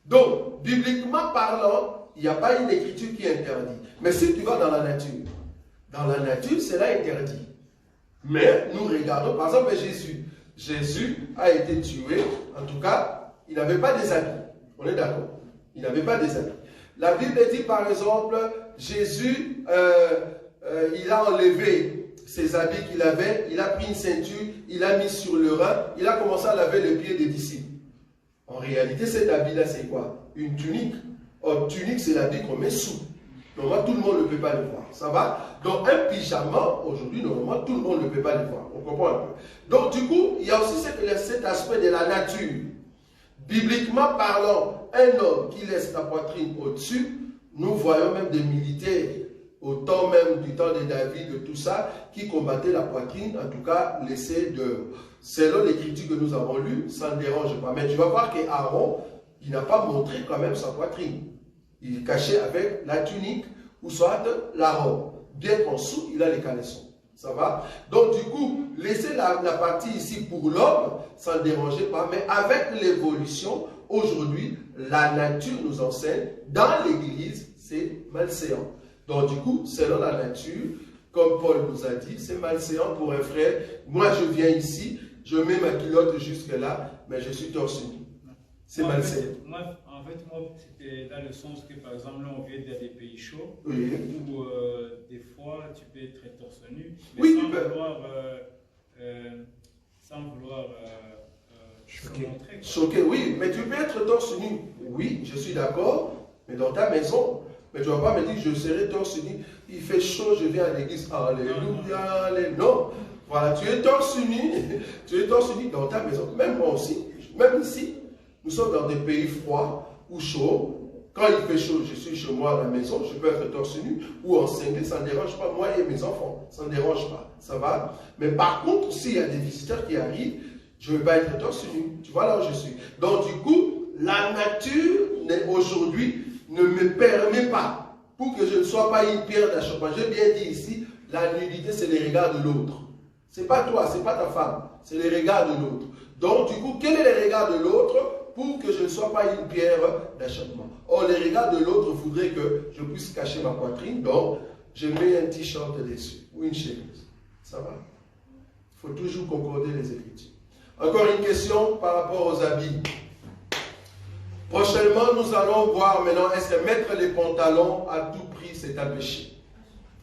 Donc, bibliquement parlant, il n'y a pas une écriture qui interdit. Mais si tu vas dans la nature, c'est là interdit. Mais nous regardons, par exemple, Jésus. Jésus a été tué, en tout cas, il n'avait pas des habits. On est d'accord? Il n'avait pas des habits. La Bible dit, par exemple, Jésus, il a enlevé ses habits qu'il avait, il a pris une ceinture, il a mis sur le rein, il a commencé à laver les pieds des disciples. En réalité, cet habit-là, c'est quoi? Une tunique. Or, tunique, c'est l'habit qu'on met sous. Normalement, tout le monde ne peut pas le voir. Ça va? Donc, un pyjama, aujourd'hui, normalement, tout le monde ne peut pas le voir. On comprend un peu. Donc, du coup, il y a aussi cet aspect de la nature. Bibliquement parlant, un homme qui laisse la poitrine au-dessus, nous voyons même des militaires au temps même du temps de David, de tout ça, qui combattait la poitrine, en tout cas, laissait de... Selon l'écriture que nous avons lue, ça ne dérange pas. Mais tu vas voir qu'Aaron, il n'a pas montré quand même sa poitrine. Il cachait avec la tunique ou soit la robe. Bien qu'en dessous, il a les caleçons. Ça va? Donc du coup, laisser la partie ici pour l'homme, ça ne dérangeait pas. Mais avec l'évolution, aujourd'hui, la nature nous enseigne, dans l'église, c'est malséant. Donc du coup, selon la nature, comme Paul nous a dit, c'est malséant pour un frère. Moi, je viens ici, je mets ma culotte jusque là, mais je suis torse nu. C'est malséant. En fait, c'était dans le sens que, par exemple, là, on vient dans des pays chauds, Oui. où des fois, tu peux être torse nu, mais Oui, sans vouloir Choquer. se montrer. Choqué, oui, mais tu peux être torse nu. Oui, je suis d'accord, mais dans ta maison. Mais tu ne vas pas me dire, je serai torse nu. Il fait chaud, je viens à l'église. Alléluia, alléluia. Non, voilà, tu es torse nu dans ta maison. Même moi aussi, même ici, nous sommes dans des pays froids ou chauds. Quand il fait chaud, je suis chez moi à la maison, je peux être torse nu ou en cinglé, ça ne dérange pas. Moi et mes enfants, ça ne dérange pas. Ça va? Mais par contre, s'il y a des visiteurs qui arrivent, je ne vais pas être torse nu. Tu vois là où je suis. Donc du coup, la nature aujourd'hui ne me permet pas, pour que je ne sois pas une pierre d'achoppement. J'ai bien dit ici, la nudité, c'est les regards de l'autre. Ce n'est pas toi, ce n'est pas ta femme, c'est les regards de l'autre. Donc du coup, quel est le regard de l'autre pour que je ne sois pas une pierre d'achoppement? Or, les regards de l'autre voudraient que je puisse cacher ma poitrine, donc je mets un t-shirt dessus, ou une chemise. Ça va? Il faut toujours concorder les Écritures. Encore une question par rapport aux habits. Prochainement, nous allons voir maintenant, est-ce que mettre les pantalons à tout prix, c'est un péché?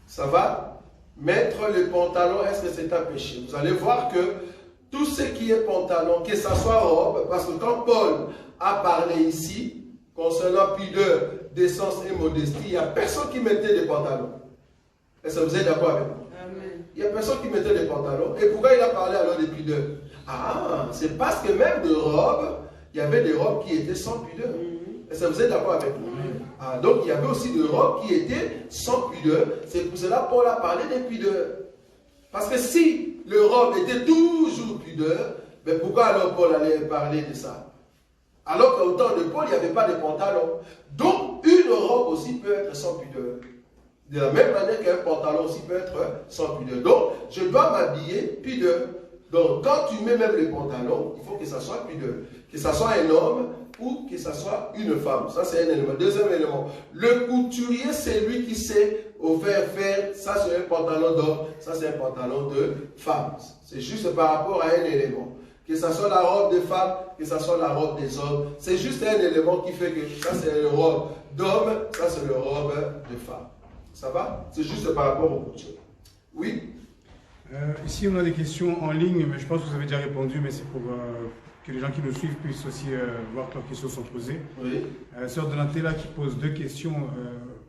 Ça va? Mettre les pantalons, est-ce que c'est un péché? Vous allez voir que tout ce qui est pantalon, que ça soit robe, parce que quand Paul a parlé ici, concernant pudeur, décence et modestie, il n'y a personne qui mettait des pantalons. Est-ce que vous êtes d'accord avec moi? Amen. Il n'y a personne qui mettait des pantalons. Et pourquoi il a parlé alors des pudeurs? Ah, c'est parce que même de robes, il y avait des robes qui étaient sans pudeur. Est-ce que vous êtes d'accord avec moi? Ah, donc il y avait aussi des robes qui étaient sans pudeur. C'est pour cela que Paul a parlé des pudeurs. Parce que si le robe était toujours pudeur, ben pourquoi alors Paul allait parler de ça? Alors qu'au temps de Paul, il n'y avait pas de pantalon. Donc une robe aussi peut être sans pudeur. De la même manière qu'un pantalon aussi peut être sans pudeur. Donc je dois m'habiller pudeur. Donc quand tu mets même les pantalons, il faut que ça soit pudeur. Que ça soit un homme ou que ça soit une femme. Ça c'est un élément. Deuxième élément, le couturier c'est lui qui sait faire, ça c'est un pantalon d'homme, ça c'est un pantalon de femme. C'est juste par rapport à un élément. Que ça soit la robe des femmes, que ça soit la robe des hommes. C'est juste un élément qui fait que ça c'est une robe d'homme, ça c'est une robe de femme. Ça va? C'est juste par rapport au couture. Oui? Ici, on a des questions en ligne, mais je pense que vous avez déjà répondu, mais c'est pour que les gens qui nous suivent puissent aussi voir que leurs questions sont posées. Oui. Sœur Donatella qui pose deux questions.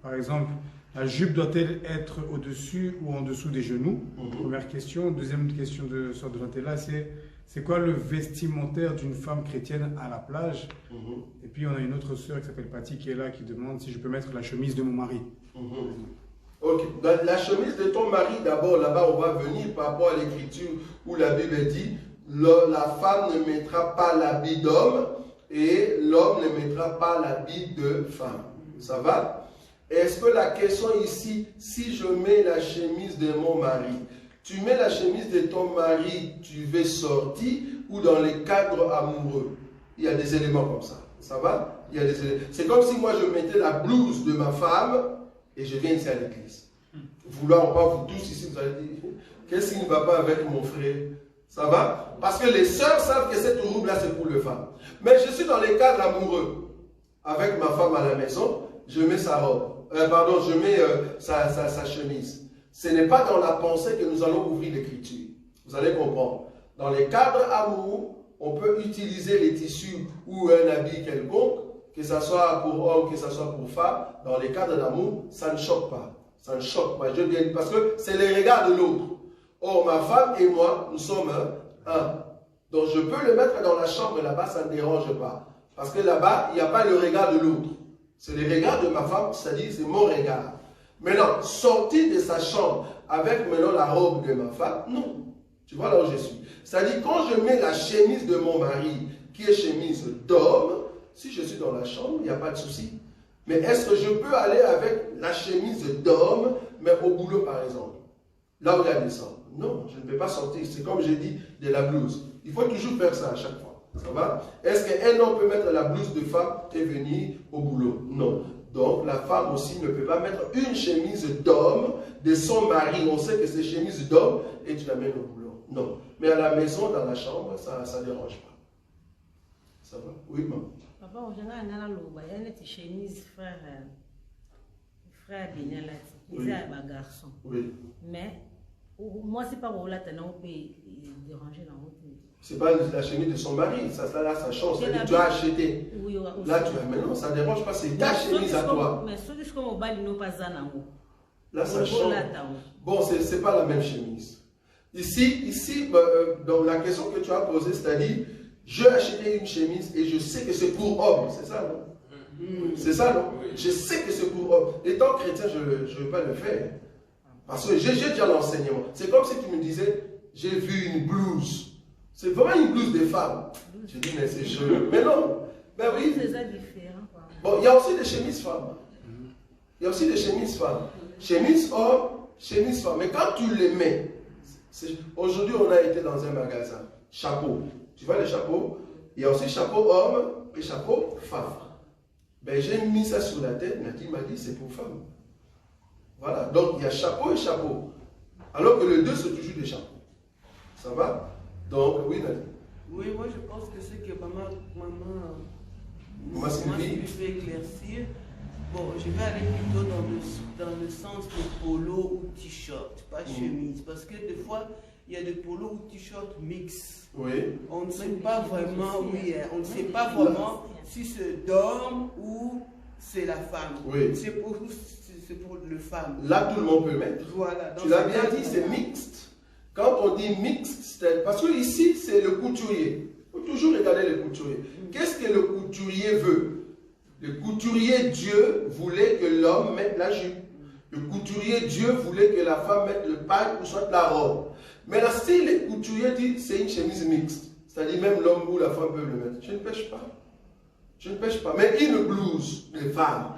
Par exemple, la jupe doit-elle être au-dessus ou en dessous des genoux? Première question. Deuxième question de Sœur Donatella, c'est quoi le vestimentaire d'une femme chrétienne à la plage? Et puis, on a une autre sœur qui s'appelle Patty qui est là, qui demande si je peux mettre la chemise de mon mari. Ok, dans la chemise de ton mari, d'abord, là-bas, on va venir par rapport à l'écriture où la Bible dit la femme ne mettra pas l'habit d'homme et l'homme ne mettra pas l'habit de femme. Ça va? Est-ce que la question ici, si je mets la chemise de mon mari, tu mets la chemise de ton mari, tu veux sortir ou dans les cadres amoureux? Il y a des éléments comme ça. Ça va? Il y a des éléments. C'est comme si moi je mettais la blouse de ma femme et je viens ici à l'église. Vouloir pas vous tous ici, vous allez dire, qu'est-ce qui ne va pas avec mon frère? Ça va? Parce que les sœurs savent que cette robe-là, c'est pour les femmes. Mais je suis dans les cadres amoureux. Avec ma femme à la maison, je mets sa robe. Je mets sa chemise. Ce n'est pas dans la pensée que nous allons ouvrir l'écriture. Vous allez comprendre. Dans les cadres amoureux, on peut utiliser les tissus ou un habit quelconque, que ce soit pour homme, que ce soit pour femme. Dans les cadres d'amour, ça ne choque pas. Ça ne choque pas. Je viens parce que c'est les regards de l'autre. Or, ma femme et moi, nous sommes un. Donc, je peux le mettre dans la chambre là-bas, ça ne dérange pas. Parce que là-bas, il n'y a pas le regard de l'autre. C'est le regard de ma femme, c'est-à-dire c'est mon regard. Maintenant, sortir de sa chambre avec maintenant la robe de ma femme, non. Tu vois là où je suis. C'est-à-dire, quand je mets la chemise de mon mari, qui est chemise d'homme, si je suis dans la chambre, il n'y a pas de souci. Mais est-ce que je peux aller avec la chemise d'homme, mais au boulot par exemple? Là où il y a des sangs. Non, je ne peux pas sortir. C'est comme j'ai dit, de la blouse. Il faut toujours faire ça à chaque fois. Ça va? Est-ce qu'un homme peut mettre la blouse de femme et venir au boulot? Non. Donc la femme aussi ne peut pas mettre une chemise d'homme de son mari. On sait que c'est chemise d'homme et tu l'amènes au boulot. Non. Mais à la maison, dans la chambre, ça ne dérange pas. Ça va? Oui, maman. Papa, on a une chemise frère Bénial, il a un garçon. Oui. Mais moi, c'est pas là que on peut déranger dans l'autre. C'est pas la chemise de son mari, ça change. Tu as acheté. Oui, là, tu as maintenant, ça ne dérange pas, c'est ta chemise à toi. Mais ceux qui sont au bal, ils n'ont pas ça. Là, ça change. Bon, ce n'est pas la même chemise. Ici dans la question que tu as posée, c'est-à-dire, je vais acheter une chemise et je sais que c'est pour homme, c'est ça, non? C'est ça, non? Je sais que c'est pour homme. Étant chrétien, je ne vais pas le faire. Parce que j'ai déjà l'enseignement. C'est comme si tu me disais, j'ai vu une blouse. C'est vraiment une blouse de femme. Je dis, mais c'est chelou. Mais non. Ben oui. C'est ça différent. Bon, il y a aussi des chemises femmes. Il y a aussi des chemises femmes. Chemise homme, chemise femme. Mais quand tu les mets, aujourd'hui on a été dans un magasin. Chapeau. Tu vois les chapeaux? Il y a aussi chapeau homme et chapeau femme. Ben j'ai mis ça sur la tête. Nati m'a dit, c'est pour femme. Voilà. Donc il y a chapeau et chapeau. Alors que les deux sont toujours des chapeaux. Ça va? Donc, oui, Nati. Oui, moi je pense que c'est que maman Sylvie peut éclaircir. Bon, je vais aller plutôt dans le sens de polo ou t-shirt, pas chemise. Parce que des fois, il y a des polos ou t-shirts mix. Oui. On ne sait pas vraiment, on ne sait pas vraiment si c'est d'homme ou c'est la femme. Oui. C'est pour le femme. Là, tout le monde peut mettre. Voilà. Tu l'as bien dit, c'est mixte. Quand on dit mixte, c'est parce que ici, c'est le couturier. Il faut toujours regarder le couturier. Qu'est-ce que le couturier veut? Le couturier, Dieu, voulait que l'homme mette la jupe. Le couturier, Dieu, voulait que la femme mette le paille ou soit la robe. Mais là, si le couturier dit c'est une chemise mixte, c'est-à-dire même l'homme ou la femme peut le mettre, je ne pêche pas. Je ne pêche pas. Mais une blouse de femme,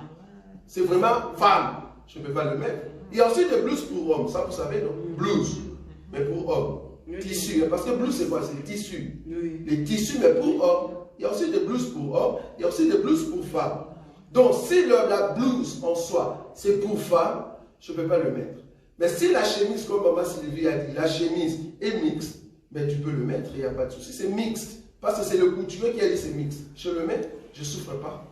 c'est vraiment femme, je ne peux pas le mettre. Il y a aussi des blouses pour hommes, ça vous savez, non? Blouse, mais pour hommes. Tissu, parce que blouse c'est quoi? C'est tissu. Oui. Les tissus, mais pour hommes. Il y a aussi des blouses pour hommes, il y a aussi des blouses pour femmes. Donc, si la blouse en soi, c'est pour femme, je ne peux pas le mettre. Mais si la chemise, comme maman Sylvie a dit, la chemise est mixte, ben tu peux le mettre, il n'y a pas de souci. C'est mixte. Parce que c'est le couturier qui a dit c'est mixte. Je le mets, je ne souffre pas.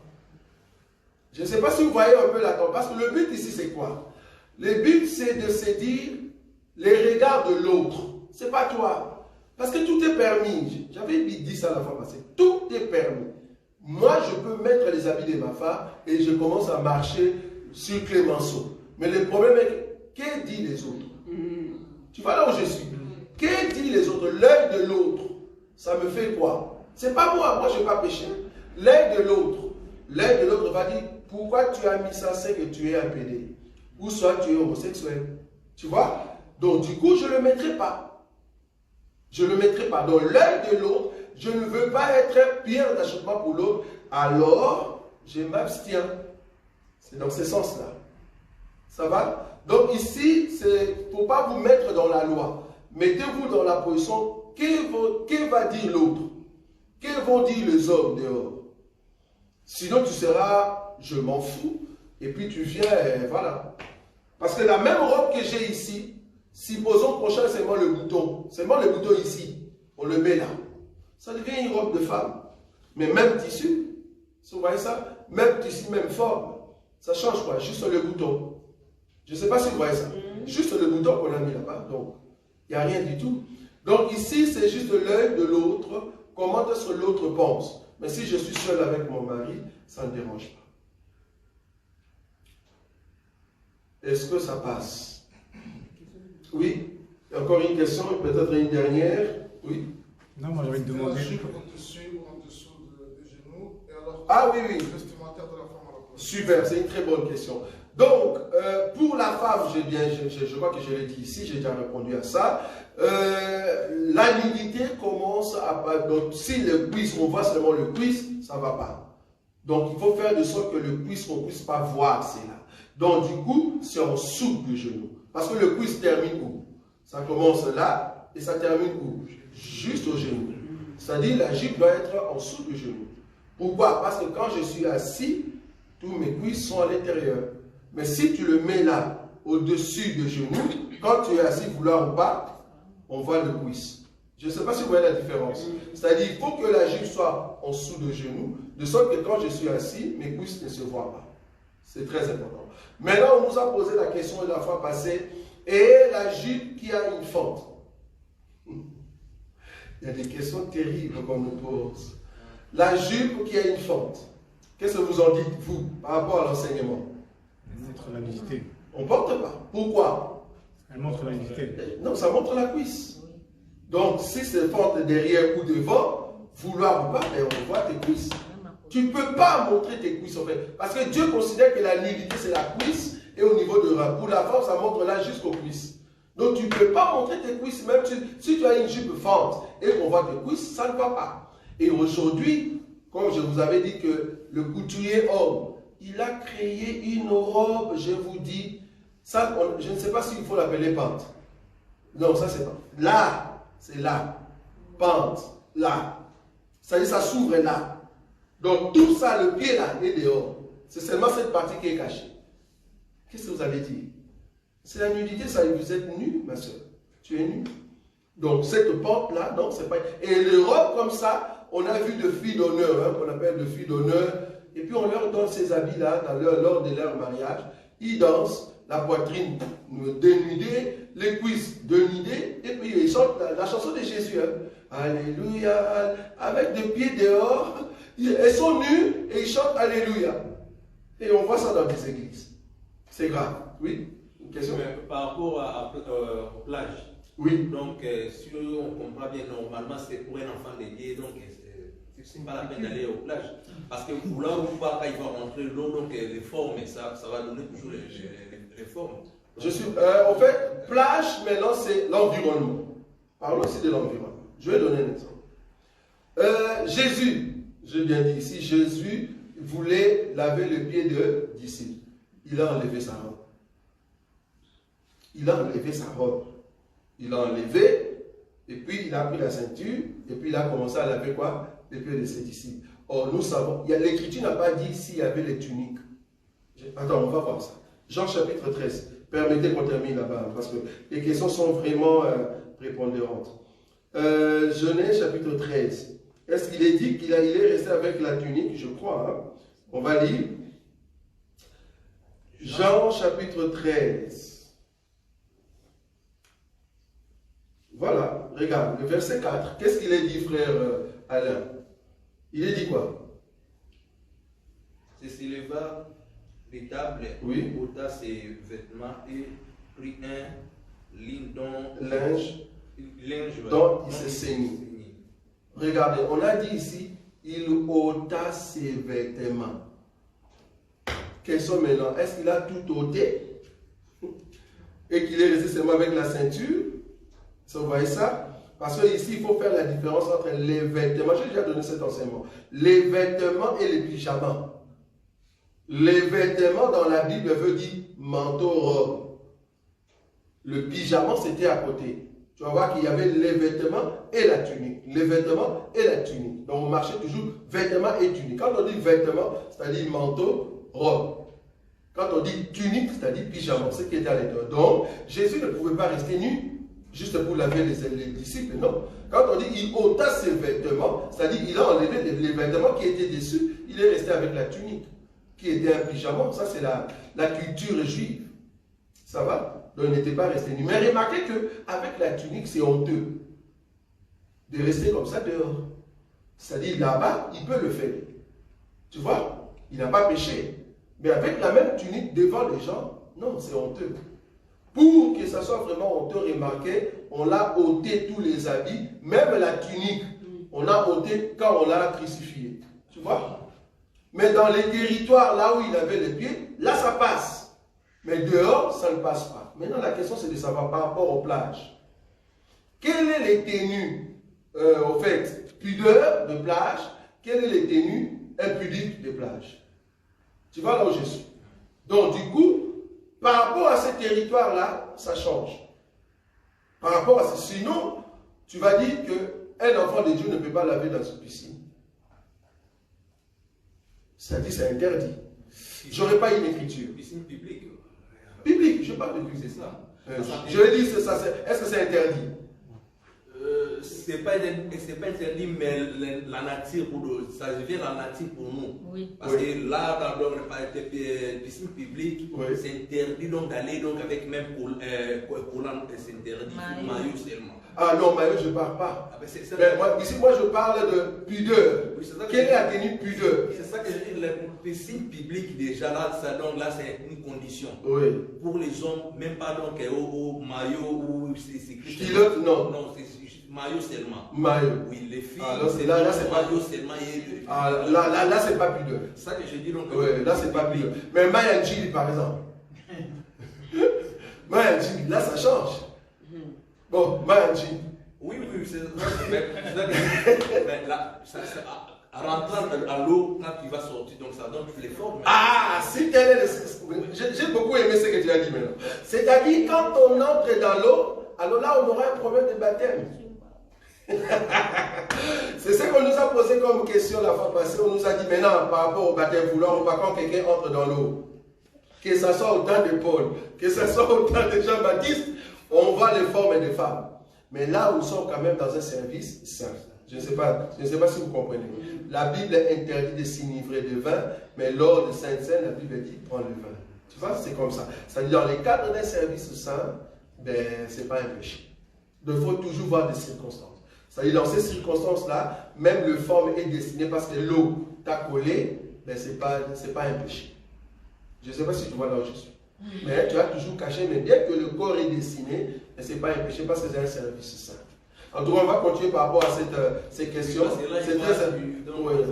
Je ne sais pas si vous voyez un peu la tendance. Parce que le but ici, c'est quoi? Le but, c'est de se dire les regards de l'autre. Ce n'est pas toi. Parce que tout est permis. J'avais dit ça la fois passée. Tout est permis. Moi, je peux mettre les habits de ma femme et je commence à marcher sur Clémenceau. Mais le problème est, que dit les autres? Tu vois là où je suis? Que dit les autres? L'œil de l'autre, ça me fait quoi? C'est pas moi je ne vais pas pécher. L'œil de l'autre va dire, pourquoi tu as mis ça? C'est que tu es un pédé. Ou soit tu es homosexuel. Tu vois? Donc du coup, je ne le mettrai pas. Je ne le mettrai pas. Dans l'œil de l'autre, je ne veux pas être pierre d'achoppement pour l'autre. Alors, je m'abstiens. C'est dans ce sens-là. Ça va? Donc ici, il ne faut pas vous mettre dans la loi. Mettez-vous dans la position, que va dire l'autre? Que vont dire les hommes dehors? Sinon, tu seras, je m'en fous. Et puis tu viens, voilà. Parce que la même robe que j'ai ici, supposons prochain, c'est moi le bouton. C'est moi le bouton ici. On le met là. Ça devient une robe de femme. Mais même tissu. Vous voyez ça? Même tissu, même forme. Ça change quoi? Juste le bouton. Je ne sais pas si vous voyez ça. Juste le bouton qu'on a mis là-bas. Donc, il n'y a rien du tout. Donc ici, c'est juste l'œil de l'autre. Comment est-ce que l'autre pense? Mais si je suis seul avec mon mari, ça ne dérange pas. Est-ce que ça passe? Oui. Encore une question, peut-être une dernière. Oui. Non, moi j'avais demandé. La jupe au-dessus ou en dessous des genoux. Et alors, ah oui, oui. le vestimentaire de la femme à la place. Super, c'est une très bonne question. Donc, pour la femme, je crois que je l'ai dit ici, j'ai déjà répondu à ça. La nudité commence à... Donc, si le cuisse, on voit seulement le cuisse, ça ne va pas. Donc, il faut faire de sorte que le cuisse, on ne puisse pas voir cela. Donc, du coup, c'est en dessous du genou. Parce que le cuisse termine où? Ça commence là et ça termine où? Juste au genou. C'est-à-dire, la jupe doit être en dessous du genou. Pourquoi? Parce que quand je suis assis, tous mes cuisses sont à l'intérieur. Mais si tu le mets là, au-dessus du genou, quand tu es assis, vouloir ou pas, on voit le cuisse. Je ne sais pas si vous voyez la différence. C'est-à-dire, il faut que la jupe soit en dessous du genou, de sorte que quand je suis assis, mes cuisses ne se voient pas. C'est très important. Maintenant, on nous a posé la question la fois passée, et la jupe qui a une fente? Il y a des questions terribles qu'on nous pose. La jupe qui a une fente, qu'est-ce que vous en dites, vous, par rapport à l'enseignement? Elle montre la nudité. On ne porte pas. Pourquoi? Elle montre la nudité. Non, ça montre la cuisse. Donc, si c'est fente derrière ou devant, vouloir ou pas, on voit tes cuisses. Tu ne peux pas montrer tes cuisses en fait. Parce que Dieu considère que la nudité c'est la cuisse et au niveau de rein. Pour la femme, ça montre là jusqu'aux cuisses. Donc tu ne peux pas montrer tes cuisses, même si tu as une jupe fente et qu'on voit tes cuisses, ça ne va pas. Et aujourd'hui, comme je vous avais dit que le couturier homme, il a créé une robe, je vous dis, ça, je ne sais pas s'il faut l'appeler pente. Non, ça c'est pas. Là, c'est là. Pente, là. C'est-à-dire ça s'ouvre là. Donc tout ça, le pied là, est dehors. C'est seulement cette partie qui est cachée. Qu'est-ce que vous allez dire? C'est la nudité, ça, vous êtes nu, ma soeur. Tu es nu. Donc cette porte là, non, c'est pas... Et les robes comme ça, on a vu de filles d'honneur, hein, qu'on appelle de filles d'honneur, et puis on leur donne ces habits-là lors de leur mariage. Ils dansent, la poitrine dénudée, les cuisses dénudées, et puis ils chantent la chanson de Jésus. Hein. Alléluia, avec des pieds dehors. Elles sont nues et ils chantent Alléluia. Et on voit ça dans les églises. C'est grave. Oui? Une question? Mais par rapport aux plages. Oui. Donc, si on comprend bien, normalement, c'est pour un enfant dédié, donc c'est pas la peine d'aller aux plages. Parce que vouloir ou pas, quand il va rentrer l'eau, donc les formes, ça va donner toujours les formes. En fait, plage, maintenant, c'est l'environnement. Parlons aussi de l'environnement. Je vais donner un exemple. Jésus, j'ai bien dit ici, Jésus voulait laver le pied de disciples. Il a enlevé sa robe. Il a enlevé sa robe. Il l'a enlevé, et puis il a pris la ceinture, et puis il a commencé à laver quoi? Les pieds de ses disciples. Or, nous savons, l'Écriture n'a pas dit s'il y avait les tuniques. Attends, on va voir ça. Jean chapitre 13. Permettez qu'on termine là-bas, parce que les questions sont vraiment prépondérantes. Genèse chapitre 13. Est-ce qu'il est dit qu'il est resté avec la tunique? Je crois. Hein? On va lire. Jean chapitre 13. Voilà, regarde, le verset 4. Qu'est-ce qu'il est dit, frère Alain? Il est dit quoi? C'est s'éleva des tables, oui, ôta ses vêtements et prit un linge dont dont il s'est saigné. Regardez, on a dit ici, il ôta ses vêtements. Question maintenant, est-ce qu'il a tout ôté et qu'il est resté seulement avec la ceinture? Vous voyez ça? Parce qu'ici, il faut faire la différence entre les vêtements. J'ai déjà donné cet enseignement. Les vêtements et les pyjamas. Les vêtements dans la Bible veut dire manteau, robe. Le pyjama, c'était à côté. Tu vas voir qu'il y avait les vêtements et la tunique. Les vêtements et la tunique. Donc, on marchait toujours vêtements et tunique. Quand on dit vêtements, c'est-à-dire manteau, robe. Quand on dit tunique, c'est-à-dire pyjama, ce qui était à l'intérieur. Donc, Jésus ne pouvait pas rester nu juste pour laver les disciples, non. Quand on dit il ôta ses vêtements, c'est-à-dire il a enlevé les vêtements qui étaient dessus, il est resté avec la tunique, qui était un pyjama. Ça, c'est la culture juive. Ça va? Donc, il n'était pas resté nu. Mais remarquez qu'avec la tunique, c'est honteux de rester comme ça dehors. C'est-à-dire, là-bas, il peut le faire. Tu vois? Il n'a pas péché. Mais avec la même tunique devant les gens, non, c'est honteux. Pour que ça soit vraiment honteux, remarquez, on l'a ôté tous les habits, même la tunique, on l'a ôté quand on l'a crucifié. Tu vois? Mais dans les territoires, là où il avait les pieds, là ça passe. Mais dehors, ça ne passe pas. Maintenant, la question, c'est de savoir par rapport aux plages. Quelles sont les tenues, au fait, pudeur de plage, quelles sont les tenues impudiques de plage? Tu vois là où je suis. Donc, du coup, par rapport à ce territoire-là, ça change. Par rapport à ce, sinon, tu vas dire qu'un enfant de Dieu ne peut pas laver dans une piscine. C'est-à-dire, c'est interdit. J'aurais pas une écriture. Piscine publique. Biblique, je parle de biblique. C'est ça. Je dis, c'est ça. Est-ce que c'est interdit? C'est pas interdit, mais la nature, ça devient la nature pour nous. Oui. Parce que là, dans le piscine publique, c'est interdit donc d'aller donc avec même collant, c'est interdit, maillot seulement. Ah non, maillot, je ne parle pas. Ah, ben ici, moi, je parle de pudeur. Oui, quelle est la tenue pudeur? C'est ça que je dis, la piscine publique, déjà là, là c'est une condition. Oui. Pour les hommes, même pas donc au maillot ou c'est culotte, non. Non, c'est maillot seulement. Maillot. Oui, les filles, c'est là c'est pas maillot seulement. Là c'est pas pudeur. C'est ça que je dis donc. Oui, là c'est pas pudeur. Mais maillot jean, par exemple. maillot jean, là ça change. Bon, maillot jean. Oui, c'est en rentrant à l'eau, quand tu vas sortir, donc ça donne toutes les formes. Ah, si tel est j'ai beaucoup aimé ce que tu as dit maintenant. C'est-à-dire, quand on entre dans l'eau, alors là, on aura un problème de baptême. C'est ce qu'on nous a posé comme question la fois passée. On nous a dit maintenant, par rapport au baptême voulant, quand quelqu'un entre dans l'eau, que ce soit au temps de Paul, que ce soit au temps de Jean-Baptiste, on voit les formes des femmes. Mais là, nous sommes quand même dans un service saint. Je ne sais pas si vous comprenez. La Bible interdit de s'enivrer de vin, mais lors de Sainte-Seine, la Bible dit prends le vin. Tu vois, c'est comme ça. C'est-à-dire, dans le cadre d'un service saint, ben, ce n'est pas un péché. Il faut toujours voir des circonstances. C'est-à-dire, dans ces circonstances-là, même le forme est destiné parce que l'eau t'a collé, ben, ce n'est pas un péché. Je ne sais pas si tu vois là où je suis. Mais tu as toujours caché, mais bien que le corps est dessiné, ce n'est pas un péché parce que c'est un service saint. En tout cas, on va continuer par rapport à ces questions. C'est très simple.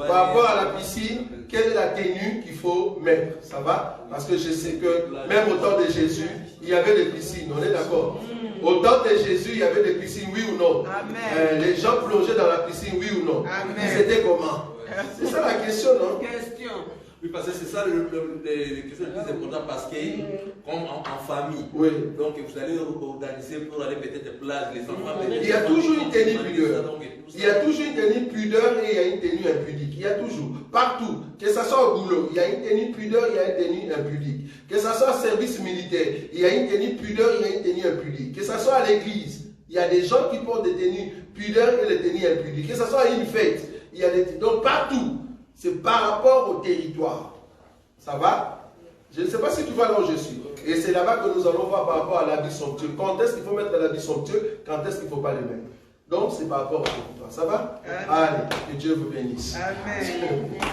Par rapport à la piscine, quelle est la tenue qu'il faut mettre? Ça va? Parce que je sais que même au temps de Jésus, il y avait des piscines, on est d'accord? Au temps de Jésus, il y avait des piscines, oui ou non? Amen. Les gens plongeaient dans la piscine, oui ou non? C'était comment? C'est ça la question, non? Question. Oui, parce que c'est ça les questions les plus importantes parce que, comme en famille, donc vous allez organiser pour aller peut-être plage, les enfants. Il y a toujours une tenue pudeur. Il y a toujours une tenue pudeur et il y a une tenue impudique. Il y a toujours, partout, que ce soit au boulot, il y a une tenue pudeur, il y a une tenue impudique. Que ce soit au service militaire, il y a une tenue pudeur, il y a une tenue impudique. Que ce soit à l'église, il y a des gens qui portent des tenues pudeur et des tenues impudiques. Que ce soit à une fête, il y a des tenues. Donc partout. C'est par rapport au territoire. Ça va? Je ne sais pas si tu vois là où je suis. Et c'est là-bas que nous allons voir par rapport à l'habit somptueux. Quand est-ce qu'il faut mettre l'habit somptueux? Quand est-ce qu'il ne faut pas le mettre? Donc c'est par rapport au territoire. Ça va? Allez, que Dieu vous bénisse. Amen.